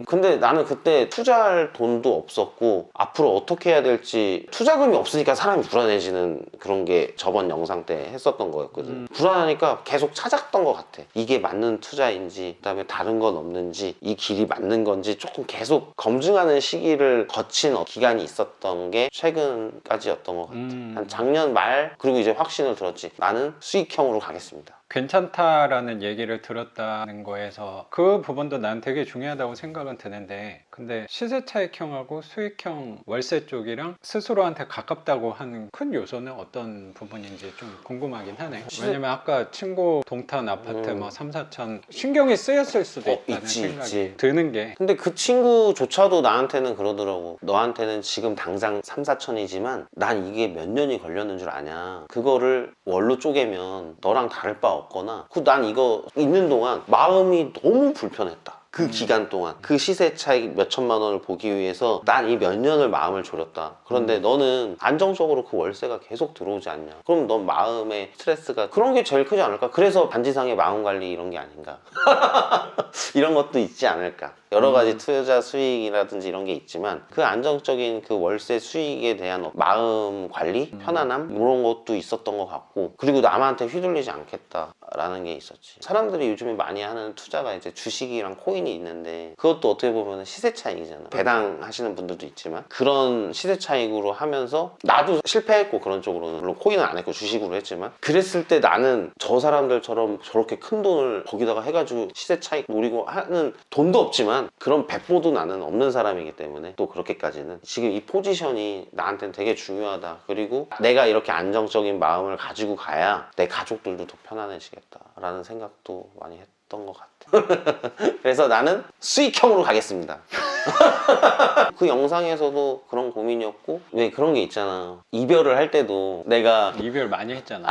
Speaker 2: 근데 나는 그때 투자할 돈도 없었고 앞으로 어떻게 해야 될지, 투자금이 없으니까 사람이 불안해지는 그런 게 저번 영상 때 했었던 거였거든. 불안하니까 계속 찾았던 것 같아. 이게 맞는 투자인지, 그다음에 다른 건 없는지, 이 길이 맞는 건지 조금 계속 검증하는 시기를 거친 기간이 있었던 게 최근까지였던 것 같아. 한 작년 말 그리고 이제 확신을 들었지. 나는 수익형으로 가겠습니다.
Speaker 1: 괜찮다라는 얘기를 들었다는 거에서 그 부분도 난 되게 중요하다고 생각은 드는데, 근데 시세 차익형하고 수익형 월세 쪽이랑 스스로한테 가깝다고 하는 큰 요소는 어떤 부분인지 좀 궁금하긴 하네. 왜냐면 아까 친구 동탄 아파트 뭐 3, 4천 신경이 쓰였을 수도 있다는 생각이 드는 게,
Speaker 2: 근데 그 친구조차도 나한테는 그러더라고. 너한테는 지금 당장 3, 4천이지만 난 이게 몇 년이 걸렸는 줄 아냐. 그거를 월로 쪼개면 너랑 다를 바 없거나. 난 이거 있는 동안 마음이 너무 불편했다. 그 기간 동안 그 시세 차익 몇 천만 원을 보기 위해서 난 이 몇 년을 마음을 졸였다. 그런데 너는 안정적으로 그 월세가 계속 들어오지 않냐. 그럼 넌 마음의 스트레스가 그런 게 제일 크지 않을까? 그래서 반지상의 마음 관리 이런 게 아닌가. 이런 것도 있지 않을까. 여러 가지 투자 수익이라든지 이런 게 있지만 그 안정적인 그 월세 수익에 대한 마음 관리, 편안함 이런 것도 있었던 것 같고, 그리고 남한테 휘둘리지 않겠다라는 게 있었지. 사람들이 요즘에 많이 하는 투자가 이제 주식이랑 코인이 있는데 그것도 어떻게 보면 시세 차익이잖아. 배당 하시는 분들도 있지만 그런 시세 차익으로 하면서 나도 실패했고, 그런 쪽으로는 물론 코인은 안 했고 주식으로 했지만, 그랬을 때 나는 저 사람들처럼 저렇게 큰 돈을 거기다가 해가지고 시세 차익 노리고 하는 돈도 없지만 그런 백보도 나는 없는 사람이기 때문에 또 그렇게까지는 지금 이 포지션이 나한테는 되게 중요하다. 그리고 내가 이렇게 안정적인 마음을 가지고 가야 내 가족들도 더 편안해지겠다라는 생각도 많이 했던 것 같아. 그래서 나는 수익형으로 가겠습니다. 그 영상에서도 그런 고민이었고, 왜 그런 게 있잖아. 이별을 할 때도 내가
Speaker 1: 이별 많이 했잖아.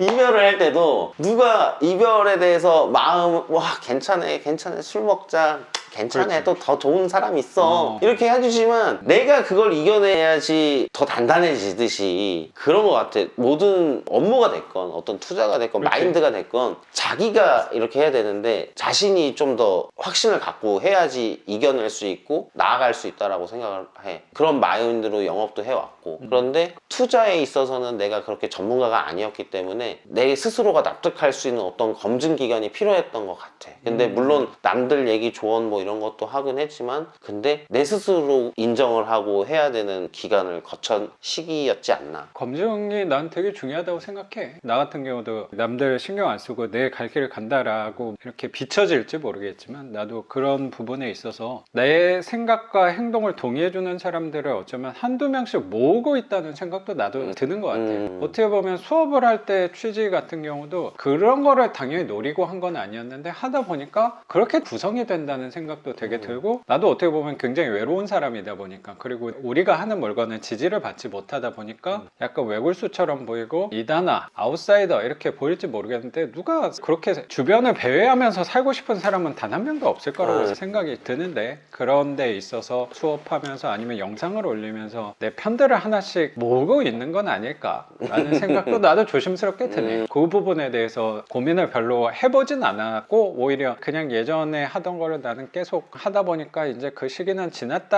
Speaker 2: 이별을 할 때도 누가 이별에 대해서 마음 괜찮아 술 먹자 괜찮아 또 더 좋은 사람 있어 이렇게 해주지만 내가 그걸 이겨내야지 더 단단해지듯이 그런 것 같아. 모든 업무가 됐건 어떤 투자가 됐건 마인드가 됐건 자기가 이렇게 해야 되는데 자신이 좀 더 확신을 갖고 해야지 이겨낼 수 있고 나아갈 수 있다라고 생각을 해. 그런 마인드로 영업도 해왔고, 그런데 투자에 있어서는 내가 그렇게 전문가가 아니었기 때문에 내 스스로가 납득할 수 있는 어떤 검증 기간이 필요했던 것 같아. 근데 물론 남들 얘기 조언 뭐 이런 것도 하긴 했지만 근데 내 스스로 인정을 하고 해야 되는 기간을 거친 시기였지 않나.
Speaker 1: 검증이 난 되게 중요하다고 생각해. 나 같은 경우도 남들 신경 안 쓰고 내 갈 길을 간다라고 이렇게 비춰질지 모르겠지만 나도 그런 부분에 있어서 내 생각과 행동을 동의해주는 사람들을 어쩌면 한두 명씩 모으고 있다는 생각도 나도 드는 것 같아. 어떻게 보면 수업을 할 때 취지 같은 경우도 그런 거를 당연히 노리고 한 건 아니었는데 하다 보니까 그렇게 구성이 된다는 생각도 되게 들고 나도 어떻게 보면 굉장히 외로운 사람이다 보니까 그리고 우리가 하는 물건은 지지를 받지 못하다 보니까 약간 외골수처럼 보이고 이단아, 아웃사이더 이렇게 보일지 모르겠는데 누가 그렇게 주변을 배회하면서 살고 싶은 사람은 단 한 명도 없을 거라고 생각이 드는데 그런 데 있어서 수업하면서 아니면 영상을 올리면서 내 편들을 하나씩 모으고 있는 건 아닐까라는 생각도 나도 조심스럽게 드네. 그 부분에 대해서 고민을 별로 해보진 않았고 오히려 그냥 예전에 하던 거를 나는 계속 하다 보니까 이제 그 시기는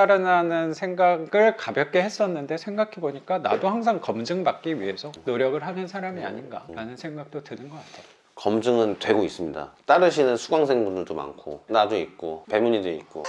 Speaker 1: 지났다라는 생각을 가볍게 했었는데 생각해보니까 나도 항상 검증받기 위해서 노력을 하는 사람이 아닌가라는 생각도 드는 것 같아요.
Speaker 2: 검증은 되고 있습니다. 따르시는 수강생분들도 많고 나도 있고 배문이도 있고.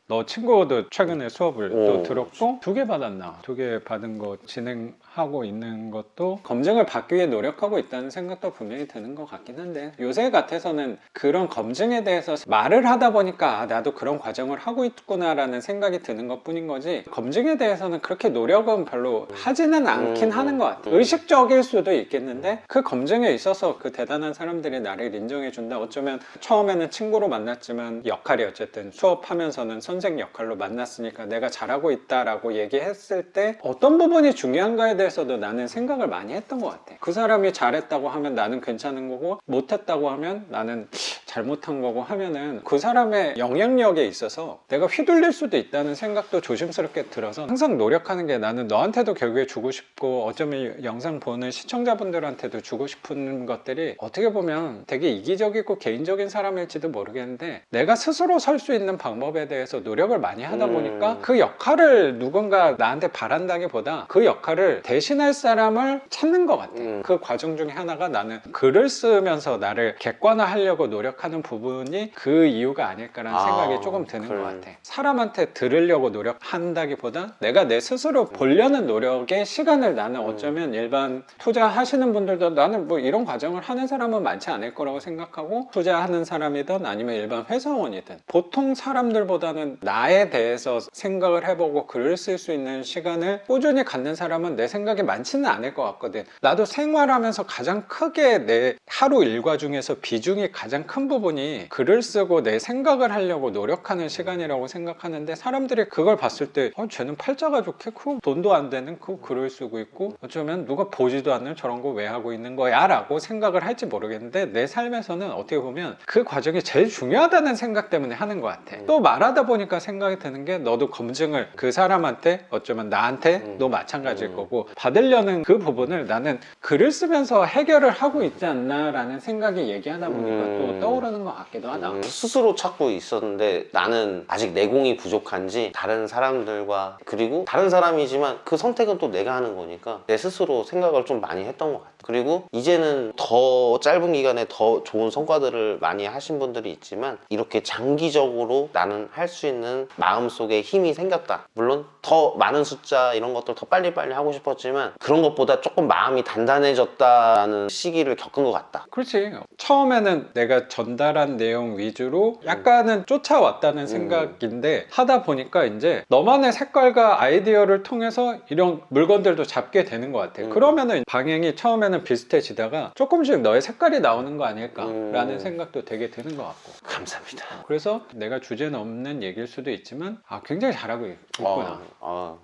Speaker 1: 너 친구도 최근에 수업을 또 들었고 2개 받았나? 2개 받은 거 진행하고 있는 것도 검증을 받기 위해 노력하고 있다는 생각도 분명히 드는 것 같긴 한데 요새 같아서는 그런 검증에 대해서 말을 하다 보니까 아, 나도 그런 과정을 하고 있구나 라는 생각이 드는 것 뿐인 거지 검증에 대해서는 그렇게 노력은 별로 하지는 않긴 하는 것 같아. 의식적일 수도 있겠는데 그 검증에 있어서 그 대단한 사람들이 나를 인정해 준다. 어쩌면 처음에는 친구로 만났지만 역할이 어쨌든 수업하면서는 선생 역할로 만났으니까 내가 잘하고 있다라고 얘기했을 때 어떤 부분이 중요한가에 대해서도 나는 생각을 많이 했던 것 같아. 그 사람이 잘했다고 하면 나는 괜찮은 거고 못했다고 하면 나는 잘못한 거고 하면은 그 사람의 영향력에 있어서 내가 휘둘릴 수도 있다는 생각도 조심스럽게 들어서 항상 노력하는 게 나는 너한테도 결국에 주고 싶고 어쩌면 영상 보는 시청자분들한테도 주고 싶은 것들이 어떻게 보면 되게 이기적이고 개인적인 사람일지도 모르겠는데 내가 스스로 설 수 있는 방법에 대해서 노력을 많이 하다 보니까 그 역할을 누군가 나한테 바란다기보다 그 역할을 대신할 사람을 찾는 것 같아. 그 과정 중에 하나가 나는 글을 쓰면서 나를 객관화하려고 노력하는 부분이 그 이유가 아닐까라는 생각이 조금 드는 것 같아. 사람한테 들으려고 노력한다기보다 내가 내 스스로 보려는 노력에 시간을 나는 어쩌면 일반 투자하시는 분들도 나는 뭐 이런 과정을 하는 사람은 많지 않을 거라고 생각하고 투자하는 사람이든 아니면 일반 회사원이든 보통 사람들보다는 나에 대해서 생각을 해보고 글을 쓸 수 있는 시간을 꾸준히 갖는 사람은 내 생각에 많지는 않을 것 같거든. 나도 생활하면서 가장 크게 내 하루 일과 중에서 비중이 가장 큰 부분이 글을 쓰고 내 생각을 하려고 노력하는 시간이라고 생각하는데 사람들이 그걸 봤을 때 쟤는 팔자가 좋게 그 돈도 안 되는 그 글을 쓰고 있고 어쩌면 누가 보지도 않는 저런 거 왜 하고 있는 거야 라고 생각을 할지 모르겠는데 내 삶에서는 어떻게 보면 그 과정이 제일 중요하다는 생각 때문에 하는 것 같아. 또 말하다 보니까 생각이 드는 게 너도 검증을 그 사람한테 어쩌면 나한테도 마찬가지일 거고 받으려는 그 부분을 나는 글을 쓰면서 해결을 하고 있지 않나 라는 생각이 얘기하다 보니까 또 떠오르는 것 같기도 하다.
Speaker 2: 스스로 찾고 있었는데 나는 아직 내공이 부족한지 다른 사람들과 그리고 다른 사람이지만 그 선택은 또 내가 하는 거니까 내 스스로 생각을 좀 많이 했던 것 같아. 그리고 이제는 더 짧은 기간에 더 좋은 성과들을 많이 하신 분들이 있지만 이렇게 장기적으로 나는 할 수 있는 마음속에 힘이 생겼다. 물론 더 많은 숫자 이런 것들 더 빨리빨리 하고 싶었지만 그런 것보다 조금 마음이 단단해졌다는 시기를 겪은 것 같다.
Speaker 1: 그렇지. 처음에는 내가 전달한 내용 위주로 약간은 쫓아왔다는 생각인데 하다 보니까 이제 너만의 색깔과 아이디어를 통해서 이런 물건들도 잡게 되는 것 같아. 그러면은 방향이 처음에는 비슷해지다가 조금씩 너의 색깔이 나오는 거 아닐까라는 생각도 되게 드는 것 같고.
Speaker 2: 감사합니다.
Speaker 1: 그래서 내가 주제는 없는 얘기일 수도 있지만 아 굉장히 잘하고 있구나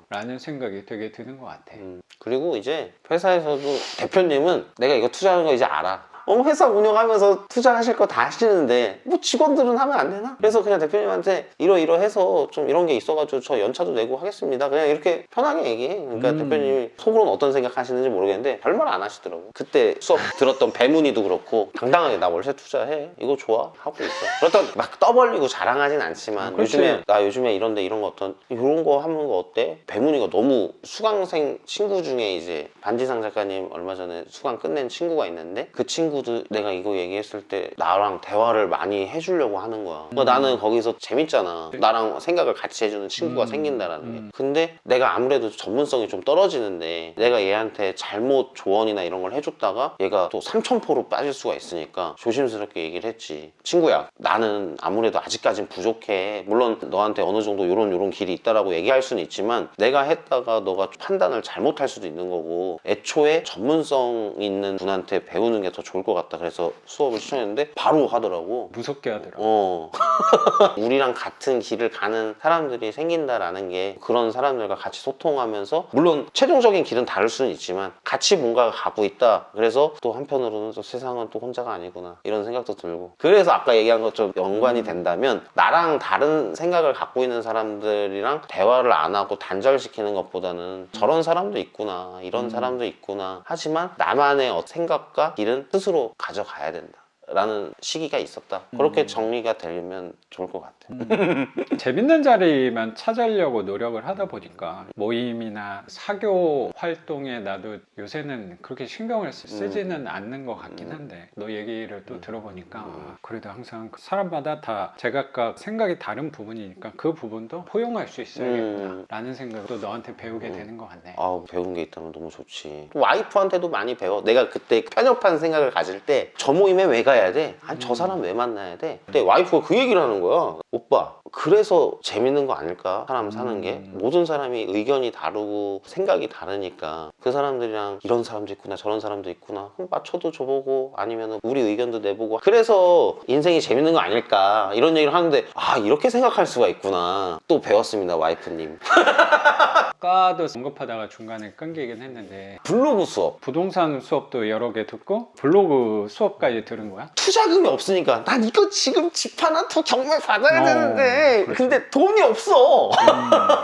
Speaker 1: 라는 생각이 되게 드는 것 같아.
Speaker 2: 그리고 이제 회사에서도 대표님은 내가 이거 투자하는 거 이제 알아. 회사 운영하면서 투자하실 거 다 하시는데 뭐 직원들은 하면 안 되나? 그래서 그냥 대표님한테 이러이러해서 좀 이런 게 있어가지고 저 연차도 내고 하겠습니다. 그냥 이렇게 편하게 얘기해. 그러니까 대표님이 속으로는 어떤 생각 하시는지 모르겠는데 별말 안 하시더라고. 그때 수업 들었던 배문이도 그렇고 당당하게 나 월세 투자해. 이거 좋아. 하고 있어. 그렇다고 막 떠벌리고 자랑하진 않지만 요즘에 나 요즘에 이런데 이런 거 어떤 이런 거 하는 거 어때? 배문이가 너무 수강생 친구 중에 이제 반지상 작가님 얼마 전에 수강 끝낸 친구가 있는데 그 친구 친구들 내가 이거 얘기했을 때 나랑 대화를 많이 해주려고 하는 거야. 그러니까 나는 거기서 재밌잖아. 나랑 생각을 같이 해주는 친구가 생긴다라는 게. 근데 내가 아무래도 전문성이 좀 떨어지는데 내가 얘한테 잘못 조언이나 이런 걸 해줬다가 얘가 또 삼천포로 빠질 수가 있으니까 조심스럽게 얘기를 했지. 친구야, 나는 아무래도 아직까진 부족해. 물론 너한테 어느 정도 요런 길이 있다라고 얘기할 수는 있지만 내가 했다가 너가 판단을 잘못할 수도 있는 거고 애초에 전문성 있는 분한테 배우는 게 더 좋을 것 같다. 그래서 수업을 추천했는데 바로 하더라고.
Speaker 1: 무섭게 하더라.
Speaker 2: 우리랑 같은 길을 가는 사람들이 생긴다라는 게 그런 사람들과 같이 소통하면서 물론 최종적인 길은 다를 수는 있지만 같이 뭔가 가고 있다. 그래서 또 한편으로는 또 세상은 또 혼자가 아니구나 이런 생각도 들고 그래서 아까 얘기한 것처럼 연관이 된다면 나랑 다른 생각을 갖고 있는 사람들이랑 대화를 안 하고 단절시키는 것보다는 저런 사람도 있구나 이런 사람도 있구나 하지만 나만의 생각과 길은 스스로 가져가야 된다 라는 시기가 있었다. 그렇게 정리가 되면 좋을 것 같아.
Speaker 1: 재밌는 자리만 찾으려고 노력을 하다 보니까 모임이나 사교 활동에 나도 요새는 그렇게 신경을 쓰지는 않는 것 같긴 한데 너 얘기를 또 들어보니까 그래도 항상 사람마다 다 제각각 생각이 다른 부분이니까 그 부분도 포용할 수 있어야겠구나 라는 생각도 너한테 배우게 되는 것 같네.
Speaker 2: 배운 게 있다면 너무 좋지. 와이프한테도 많이 배워. 내가 그때 편협한 생각을 가질 때 저 모임에 왜 가야 돼? 아니 저 사람 왜 만나야 돼? 근데 와이프가 그 얘기를 하는 거야. 오빠 그래서 재밌는 거 아닐까? 사람 사는 게 모든 사람이 의견이 다르고 생각이 다르니까 그 사람들이랑 이런 사람도 있구나 저런 사람도 있구나 그럼 맞춰도 줘보고 아니면 우리 의견도 내보고 그래서 인생이 재밌는 거 아닐까 이런 얘기를 하는데 이렇게 생각할 수가 있구나 또 배웠습니다 와이프님.
Speaker 1: 아까도 언급하다가 중간에 끊기긴 했는데
Speaker 2: 블로그 수업
Speaker 1: 부동산 수업도 여러 개 듣고 블로그 수업까지 들은 거야?
Speaker 2: 투자금이 없으니까 난 이거 지금 집 하나 더 경매 받아야 되는데
Speaker 1: 그렇지.
Speaker 2: 근데 돈이 없어.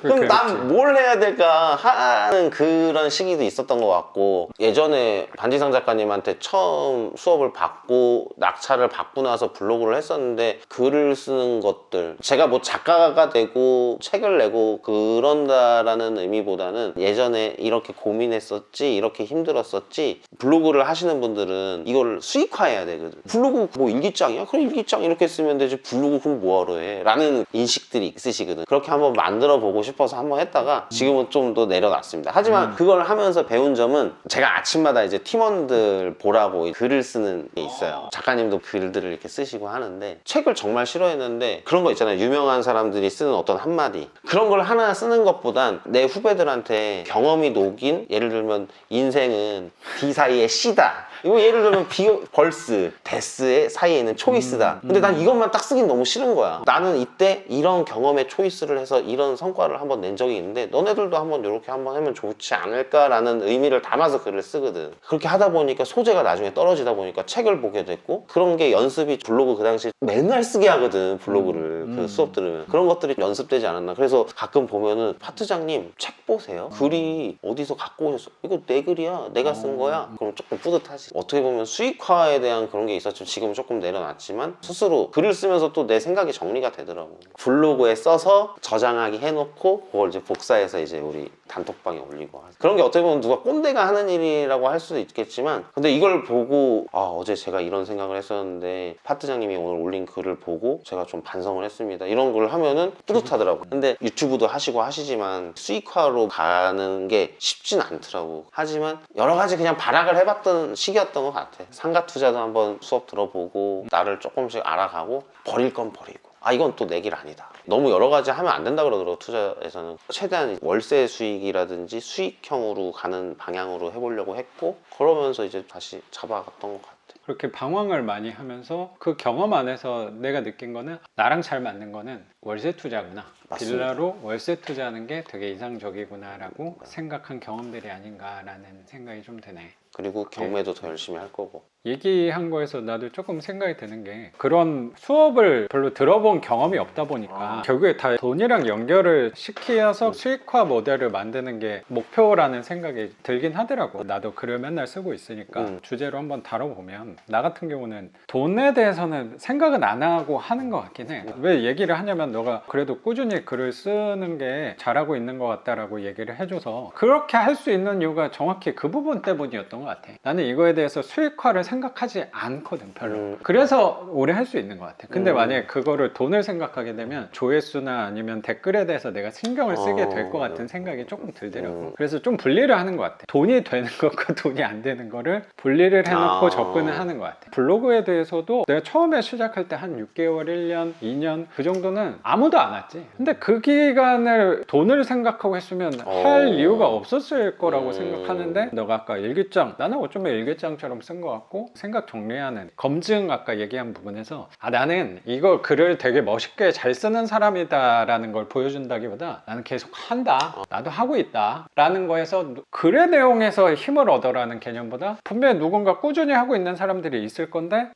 Speaker 2: 그럼
Speaker 1: 그렇지.
Speaker 2: 난 뭘 해야 될까 하는 그런 시기도 있었던 것 같고 예전에 반지상 작가님한테 처음 수업을 받고 낙찰을 받고 나서 블로그를 했었는데 글을 쓰는 것들 제가 뭐 작가가 되고 책을 내고 그런다라는 의미보다는 예전에 이렇게 고민했었지 이렇게 힘들었었지 블로그를 하시는 분들은 이걸 수익화해야 되거든. 블로그 뭐 일기장이야? 그럼 일기장 이렇게 쓰면 되지 블로그 그럼 뭐하러 해? 라는 인식들이 있으시거든. 그렇게 한번 만들어 보고 싶어서 한번 했다가 지금은 좀 더 내려놨습니다. 하지만 그걸 하면서 배운 점은 제가 아침마다 이제 팀원들 보라고 글을 쓰는 게 있어요. 작가님도 글들을 이렇게 쓰시고 하는데 책을 정말 싫어했는데 그런 거 있잖아요. 유명한 사람들이 쓰는 어떤 한마디 그런 걸 하나 쓰는 것보단 내 후배들한테 경험이 녹인 예를 들면 인생은 D 사이에 C다 이거 예를 들면 벌스, 데스의 사이에 있는 초이스다. 근데 난 이것만 딱 쓰긴 너무 싫은 거야. 나는 이때 이런 경험의 초이스를 해서 이런 성과를 한번 낸 적이 있는데 너네들도 한번 이렇게 한번 하면 좋지 않을까라는 의미를 담아서 글을 쓰거든. 그렇게 하다 보니까 소재가 나중에 떨어지다 보니까 책을 보게 됐고 그런 게 연습이 블로그 그 당시 맨날 쓰게 하거든 블로그를 그 수업 들으면 그런 것들이 연습되지 않았나. 그래서 가끔 보면은 파트장님 책 보세요. 글이 어디서 갖고 오셨어? 이거 내 글이야. 내가 쓴 거야. 그럼 조금 뿌듯하지. 어떻게 보면 수익화에 대한 그런 게 있었지만 지금은 조금 내려놨지만 스스로 글을 쓰면서 또 내 생각이 정리가 되더라고. 블로그에 써서 저장하기 해놓고 그걸 이제 복사해서 이제 우리 단톡방에 올리고 그런 게 어떻게 보면 누가 꼰대가 하는 일이라고 할 수도 있겠지만 근데 이걸 보고 어제 제가 이런 생각을 했었는데 파트장님이 오늘 올린 글을 보고 제가 좀 반성을 했습니다. 이런 걸 하면은 뿌듯하더라고. 근데 유튜브도 하시고 하시지만 수익화로 가는 게 쉽진 않더라고. 하지만 여러 가지 그냥 발악을 해봤던 시기였던 것 같아. 상가 투자도 한번 수업 들어보고 나를 조금씩 알아가고 버릴 건 버리고 이건 또 내 길 아니다. 너무 여러 가지 하면 안 된다 그러더라고. 투자에서는 최대한 월세 수익이라든지 수익형으로 가는 방향으로 해보려고 했고 그러면서 이제 다시 잡아갔던 것 같아.
Speaker 1: 그렇게 방황을 많이 하면서 그 경험 안에서 내가 느낀 거는 나랑 잘 맞는 거는 월세 투자구나.
Speaker 2: 맞습니다.
Speaker 1: 빌라로 월세 투자하는 게 되게 이상적이구나 라고 생각한 경험들이 아닌가라는 생각이 좀 드네.
Speaker 2: 그리고 경매도 더 열심히 할 거고.
Speaker 1: 얘기한 거에서 나도 조금 생각이 드는 게 그런 수업을 별로 들어본 경험이 없다 보니까 결국에 다 돈이랑 연결을 시켜서 수익화 모델을 만드는 게 목표라는 생각이 들긴 하더라고. 나도 글을 맨날 쓰고 있으니까 주제로 한번 다뤄보면 나 같은 경우는 돈에 대해서는 생각은 안 하고 하는 것 같긴 해. 왜 얘기를 하냐면 너가 그래도 꾸준히 글을 쓰는 게 잘하고 있는 것 같다라고 얘기를 해줘서 그렇게 할 수 있는 이유가 정확히 그 부분 때문이었던 것 같아. 나는 이거에 대해서 수익화를 생각하지 않거든 별로. 그래서 오래 할 수 있는 것 같아. 근데 만약에 그거를 돈을 생각하게 되면 조회수나 아니면 댓글에 대해서 내가 신경을 쓰게 될 것 같은 생각이 조금 들더라고. 그래서 좀 분리를 하는 것 같아. 돈이 되는 것과 돈이 안 되는 거를 분리를 해놓고 접근을 하는 것 같아. 블로그에 대해서도 내가 처음에 시작할 때 한 6개월, 1년, 2년 그 정도는 아무도 안 왔지. 근데 그 기간을 돈을 생각하고 했으면 할 이유가 없었을 거라고 생각하는데 너가 아까 일기장, 나는 어쩌면 일기장처럼 쓴 것 같고 생각 정리하는 검증 아까 얘기한 부분에서 나는 이거 글을 되게 멋있게 잘 쓰는 사람이다 라는 걸 보여준다기보다 나는 계속 한다, 나도 하고 있다 라는 거에서 글의 내용에서 힘을 얻어라는 개념보다 분명히 누군가 꾸준히 하고 있는 사람들이 있을 건데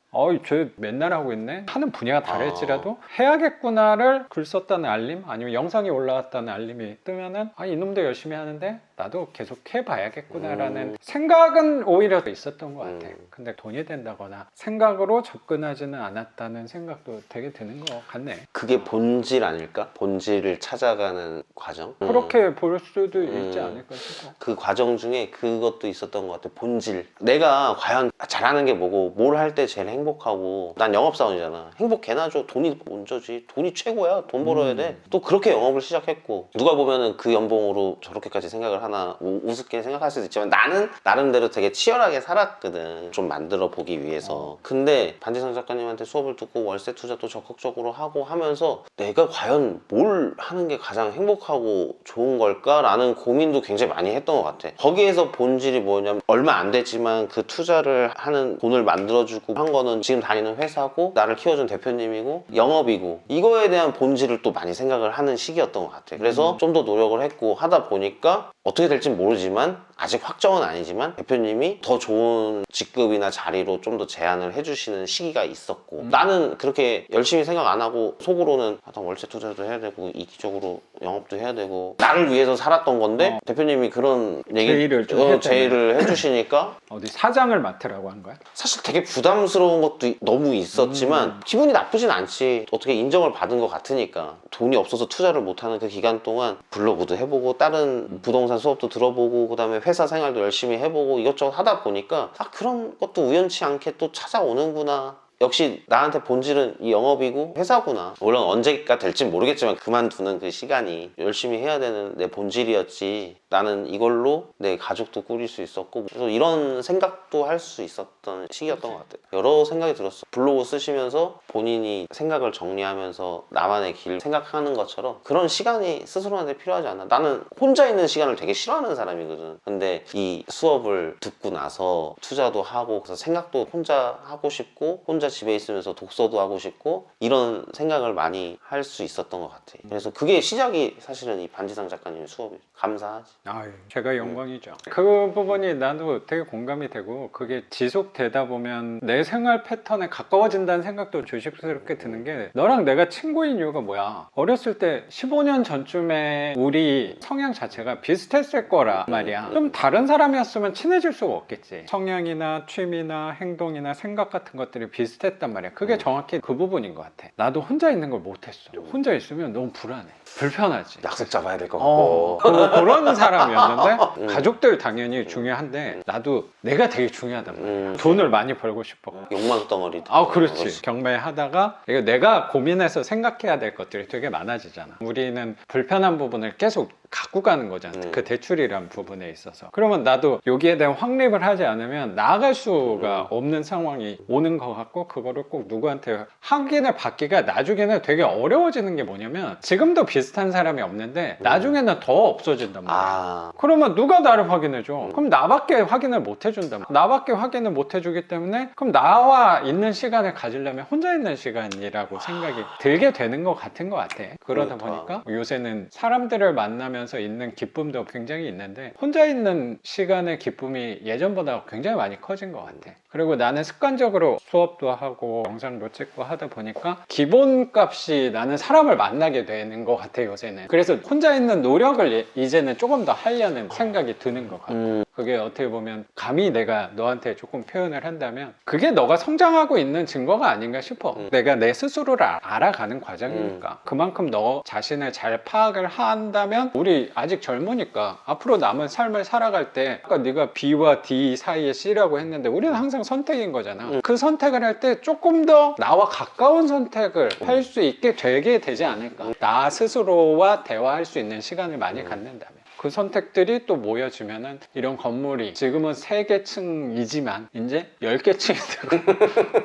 Speaker 1: 쟤 맨날 하고 있네 하는 분야가 다를지라도 해야겠구나를 글 썼다는 알림 아니면 영상이 올라왔다는 알림이 뜨면은 이놈도 열심히 하는데 나도 계속 해봐야겠구나 라는 생각은 오히려 있었던 것 같아. 근데 돈이 된다거나 생각으로 접근하지는 않았다는 생각도 되게 드는 것 같네.
Speaker 2: 그게 본질 아닐까? 본질을 찾아가는 과정?
Speaker 1: 그렇게 볼 수도 있지 않을까 싶어.
Speaker 2: 그 과정 중에 그것도 있었던 것 같아. 본질. 내가 과연 잘하는 게 뭐고 뭘 할 때 제일 행복하고 난 영업사원이잖아. 행복 개나 줘. 돈이 먼저지. 돈이 최고야. 돈 벌어야 돼. 또 그렇게 영업을 시작했고 누가 보면은 그 연봉으로 저렇게까지 생각을 하나 우습게 생각할 수도 있지만 나는 나름대로 되게 치열하게 살았거든. 좀 만들어 보기 위해서. 근데 반지상 작가님한테 수업을 듣고 월세 투자도 적극적으로 하고 하면서 내가 과연 뭘 하는 게 가장 행복하고 좋은 걸까라는 고민도 굉장히 많이 했던 것 같아. 거기에서 본질이 뭐냐면 얼마 안 됐지만 그 투자를 하는 돈을 만들어주고 한 거는 지금 다니는 회사고 나를 키워준 대표님이고 영업이고 이거에 대한 본질을 또 많이 생각을 하는 시기였던 것 같아. 그래서 좀 더 노력을 했고 하다 보니까 어떻게 될진 모르지만 아직 확정은 아니지만 대표님이 더 좋은 직급이나 자리로 좀 더 제안을 해주시는 시기가 있었고 나는 그렇게 열심히 생각 안 하고 속으로는 나 월세 투자도 해야 되고 이기적으로 영업도 해야 되고 나를 위해서 살았던 건데 대표님이 그런
Speaker 1: 제의를 좀
Speaker 2: 제의를 해주시니까
Speaker 1: 어디 사장을 맡으라고 한 거야?
Speaker 2: 사실 되게 부담스러운 것도 너무 있었지만 기분이 나쁘진 않지. 어떻게 인정을 받은 것 같으니까. 돈이 없어서 투자를 못하는 그 기간 동안 블로그도 해보고 다른 부동산 수업도 들어보고 그 다음에 회사 생활도 열심히 해보고 이것저것 하다 보니까 그런 것도 우연치 않게 또 찾아오는구나. 역시 나한테 본질은 이 영업이고 회사구나. 물론 언제가 될진 모르겠지만 그만두는 그 시간이 열심히 해야 되는 내 본질이었지. 나는 이걸로 내 가족도 꾸릴 수 있었고 그래서 이런 생각도 할 수 있었던 시기였던 것 같아요. 여러 생각이 들었어. 블로그 쓰시면서 본인이 생각을 정리하면서 나만의 길 생각하는 것처럼 그런 시간이 스스로한테 필요하지 않나. 나는 혼자 있는 시간을 되게 싫어하는 사람이거든. 근데 이 수업을 듣고 나서 투자도 하고 그래서 생각도 혼자 하고 싶고 혼자 집에 있으면서 독서도 하고 싶고 이런 생각을 많이 할 수 있었던 것 같아. 그래서 그게 시작이 사실은 이 반지상 작가님의 수업이 감사하지.
Speaker 1: 제가 영광이죠. 그 부분이 나도 되게 공감이 되고 그게 지속되다 보면 내 생활 패턴에 가까워진다는 생각도 조심스럽게 드는 게 너랑 내가 친구인 이유가 뭐야. 어렸을 때 15년 전쯤에 우리 성향 자체가 비슷했을 거라 말이야. 좀 다른 사람이었으면 친해질 수가 없겠지. 성향이나 취미나 행동이나 생각 같은 것들이 비슷했단 말이야. 그게 정확히 그 부분인 것 같아. 나도 혼자 있는 걸 못했어. 혼자 있으면 너무 불안해. 불편하지.
Speaker 2: 약속 잡아야 될 것 같고
Speaker 1: 그런 사람이었는데 가족들 당연히 중요한데 나도 내가 되게 중요하단 말이야. 돈을 많이 벌고 싶어.
Speaker 2: 욕망 덩어리.
Speaker 1: 그렇지. 경매하다가 이거 내가 고민해서 생각해야 될 것들이 되게 많아지잖아. 우리는 불편한 부분을 계속 갖고 가는 거잖아. 그 대출이란 부분에 있어서. 그러면 나도 여기에 대한 확립을 하지 않으면 나아갈 수가 없는 상황이 오는 것 같고 그거를 꼭 누구한테 확인을 받기가 나중에는 되게 어려워지는 게 뭐냐면 지금도 비슷한 사람이 없는데 나중에는 더 없어진단 말이야. 그러면 누가 나를 확인해줘? 그럼 나밖에 확인을 못 해준단 말이야. 나밖에 확인을 못 해주기 때문에 그럼 나와 있는 시간을 가지려면 혼자 있는 시간이라고 생각이 들게 되는 것 같은 것 같아. 그러다 보니까 요새는 사람들을 만나면서 있는 기쁨도 굉장히 있는데 혼자 있는 시간의 기쁨이 예전보다 굉장히 많이 커진 것 같아. 그리고 나는 습관적으로 수업도 하고 영상도 찍고 하다 보니까 기본값이 나는 사람을 만나게 되는 것 같아 요새는. 그래서 혼자 있는 노력을 이제는 조금 더 하려는 생각이 드는 것 같고, 그게 어떻게 보면 감히 내가 너한테 조금 표현을 한다면 그게 너가 성장하고 있는 증거가 아닌가 싶어. 내가 내 스스로를 알아가는 과정이니까. 그만큼 너 자신을 잘 파악을 한다면 우리 아직 젊으니까 앞으로 남은 삶을 살아갈 때 아까 네가 B와 D 사이에 C라고 했는데 우리는 항상 선택인 거잖아. 그 선택을 할 때 조금 더 나와 가까운 선택을 할 수 있게 되게 되지 않을까. 나 스스로와 대화할 수 있는 시간을 많이 갖는다면 그 선택들이 또 모여지면은 이런 건물이 지금은 3개 층이지만 이제 10개 층이 되고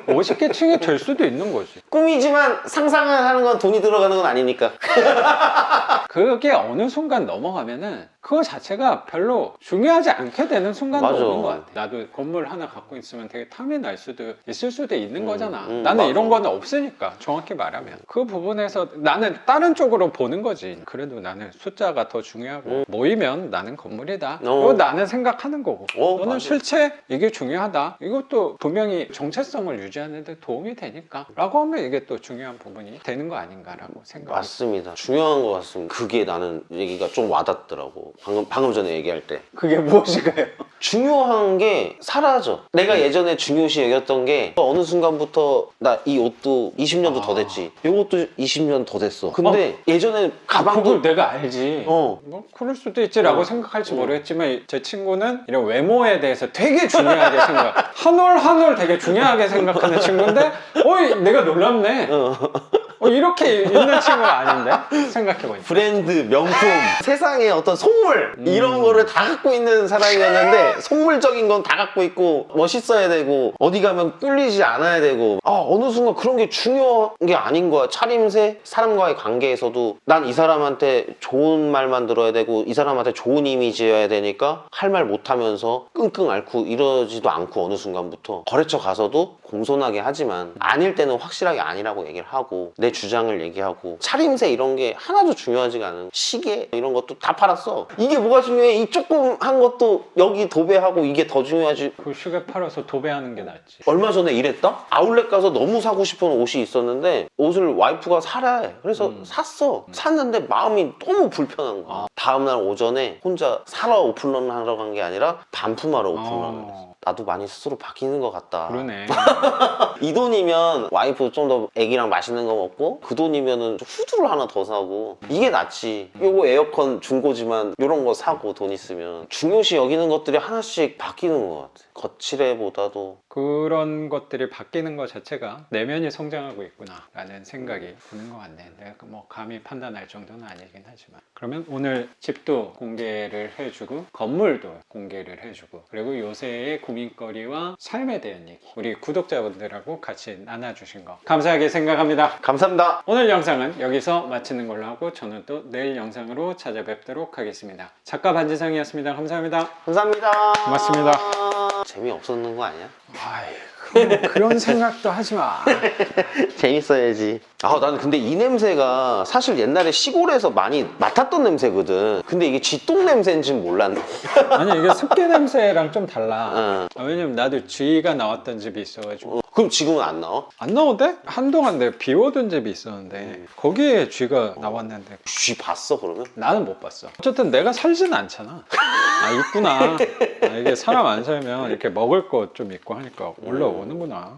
Speaker 1: 50개 층이 될 수도 있는 거지.
Speaker 2: 꿈이지만 상상을 하는 건 돈이 들어가는 건 아니니까.
Speaker 1: 그게 어느 순간 넘어가면은 그거 자체가 별로 중요하지 않게 되는 순간도
Speaker 2: 맞아.
Speaker 1: 오는 것 같아. 나도 건물 하나 갖고 있으면 되게 탐이 날 수도 있을 수도 있는 거잖아. 나는
Speaker 2: 맞아.
Speaker 1: 이런 거는 없으니까, 정확히 말하면. 그 부분에서 나는 다른 쪽으로 보는 거지. 그래도 나는 숫자가 더 중요하고 모이면 나는 건물이다. 그리고 나는 생각하는 거고. 너는
Speaker 2: 맞아.
Speaker 1: 실체 이게 중요하다. 이것도 분명히 정체성을 유지하는 데 도움이 되니까 라고 하면 이게 또 중요한 부분이 되는 거 아닌가라고 생각합니다.
Speaker 2: 맞습니다. 중요한 것 같습니다. 그게 나는 얘기가 좀 와닿더라고. 방금 전에 얘기할 때.
Speaker 1: 그게 무엇일까요?
Speaker 2: 중요한 게 사라져. 내가 예전에 중요시 여겼던 게 어느 순간부터 나 이 옷도 20년도 더 됐지. 이것도 20년 더 됐어. 근데 예전에 가방도
Speaker 1: 그걸 내가 알지.
Speaker 2: 어.
Speaker 1: 뭐 그럴 수도 있지라고 생각할지 모르겠지만 제 친구는 이런 외모에 대해서 되게 중요하게 생각. 한 올 한 올 되게 중요하게 생각하는 친구인데, 어이 내가 놀랍네. 이렇게 있는 친구가 아닌데 생각해보니까.
Speaker 2: 브랜드, 명품, 세상에 어떤 속물 이런 거를 다 갖고 있는 사람이었는데 속물적인 건 다 갖고 있고 멋있어야 되고 어디 가면 꿀리지 않아야 되고 어느 순간 그런 게 중요한 게 아닌 거야. 차림새, 사람과의 관계에서도 난 이 사람한테 좋은 말만 들어야 되고 이 사람한테 좋은 이미지여야 되니까 할 말 못하면서 끙끙 앓고 이러지도 않고 어느 순간부터 거래처 가서도 공손하게 하지만 아닐 때는 확실하게 아니라고 얘기를 하고 내 주장을 얘기하고 차림새 이런 게 하나도 중요하지가 않은 시계 이런 것도 다 팔았어. 이게 뭐가 중요해? 이 조그만 것도 여기 도배하고 이게 더 중요하지.
Speaker 1: 그 시계 팔아서 도배하는 게 낫지.
Speaker 2: 얼마 전에 이랬다? 아울렛 가서 너무 사고 싶은 옷이 있었는데 옷을 와이프가 사래. 그래서 샀어. 샀는데 마음이 너무 불편한 거야. 다음날 오전에 혼자 사러 오픈런 하러 간 게 아니라 반품하러 오픈런을 했어. 나도 많이 스스로 바뀌는 것 같다.
Speaker 1: 그러네.
Speaker 2: 이 돈이면 와이프 좀 더 애기랑 맛있는 거 먹고 그 돈이면은 후드를 하나 더 사고 이게 낫지. 요거 에어컨 중고지만 요런 거 사고 돈 있으면 중요시 여기는 것들이 하나씩 바뀌는 것 같아. 거칠애보다도
Speaker 1: 그런 것들이 바뀌는 것 자체가 내면이 성장하고 있구나 라는 생각이 드는 것 같네. 내가 뭐 감히 판단할 정도는 아니긴 하지만. 그러면 오늘 집도 공개를 해주고 건물도 공개를 해주고 그리고 요새의 고민거리와 삶에 대한 얘기 우리 구독자분들하고 같이 나눠주신 거 감사하게 생각합니다.
Speaker 2: 감사합니다.
Speaker 1: 오늘 영상은 여기서 마치는 걸로 하고 저는 또 내일 영상으로 찾아뵙도록 하겠습니다. 작가 반지성이었습니다. 감사합니다.
Speaker 2: 감사합니다.
Speaker 1: 고맙습니다.
Speaker 2: 재미없었는 거 아니야?
Speaker 1: 그런 생각도 하지 마.
Speaker 2: 재밌어야지. 나는 근데 이 냄새가 사실 옛날에 시골에서 많이 맡았던 냄새거든. 근데 이게 쥐똥 냄새인지는 몰랐네.
Speaker 1: 아니 이게 습기 냄새랑 좀 달라. 왜냐면 나도 쥐가 나왔던 집이 있어가지고.
Speaker 2: 그럼 지금은 안 나와?
Speaker 1: 안 나오대? 한동안 내가 비오던 집이 있었는데 거기에 쥐가 나왔는데
Speaker 2: 쥐 봤어 그러면?
Speaker 1: 나는 못 봤어. 어쨌든 내가 살지는 않잖아. 있구나. 이게 사람 안 살면 이렇게 먹을 것 좀 있고 하니까 올라오는구나.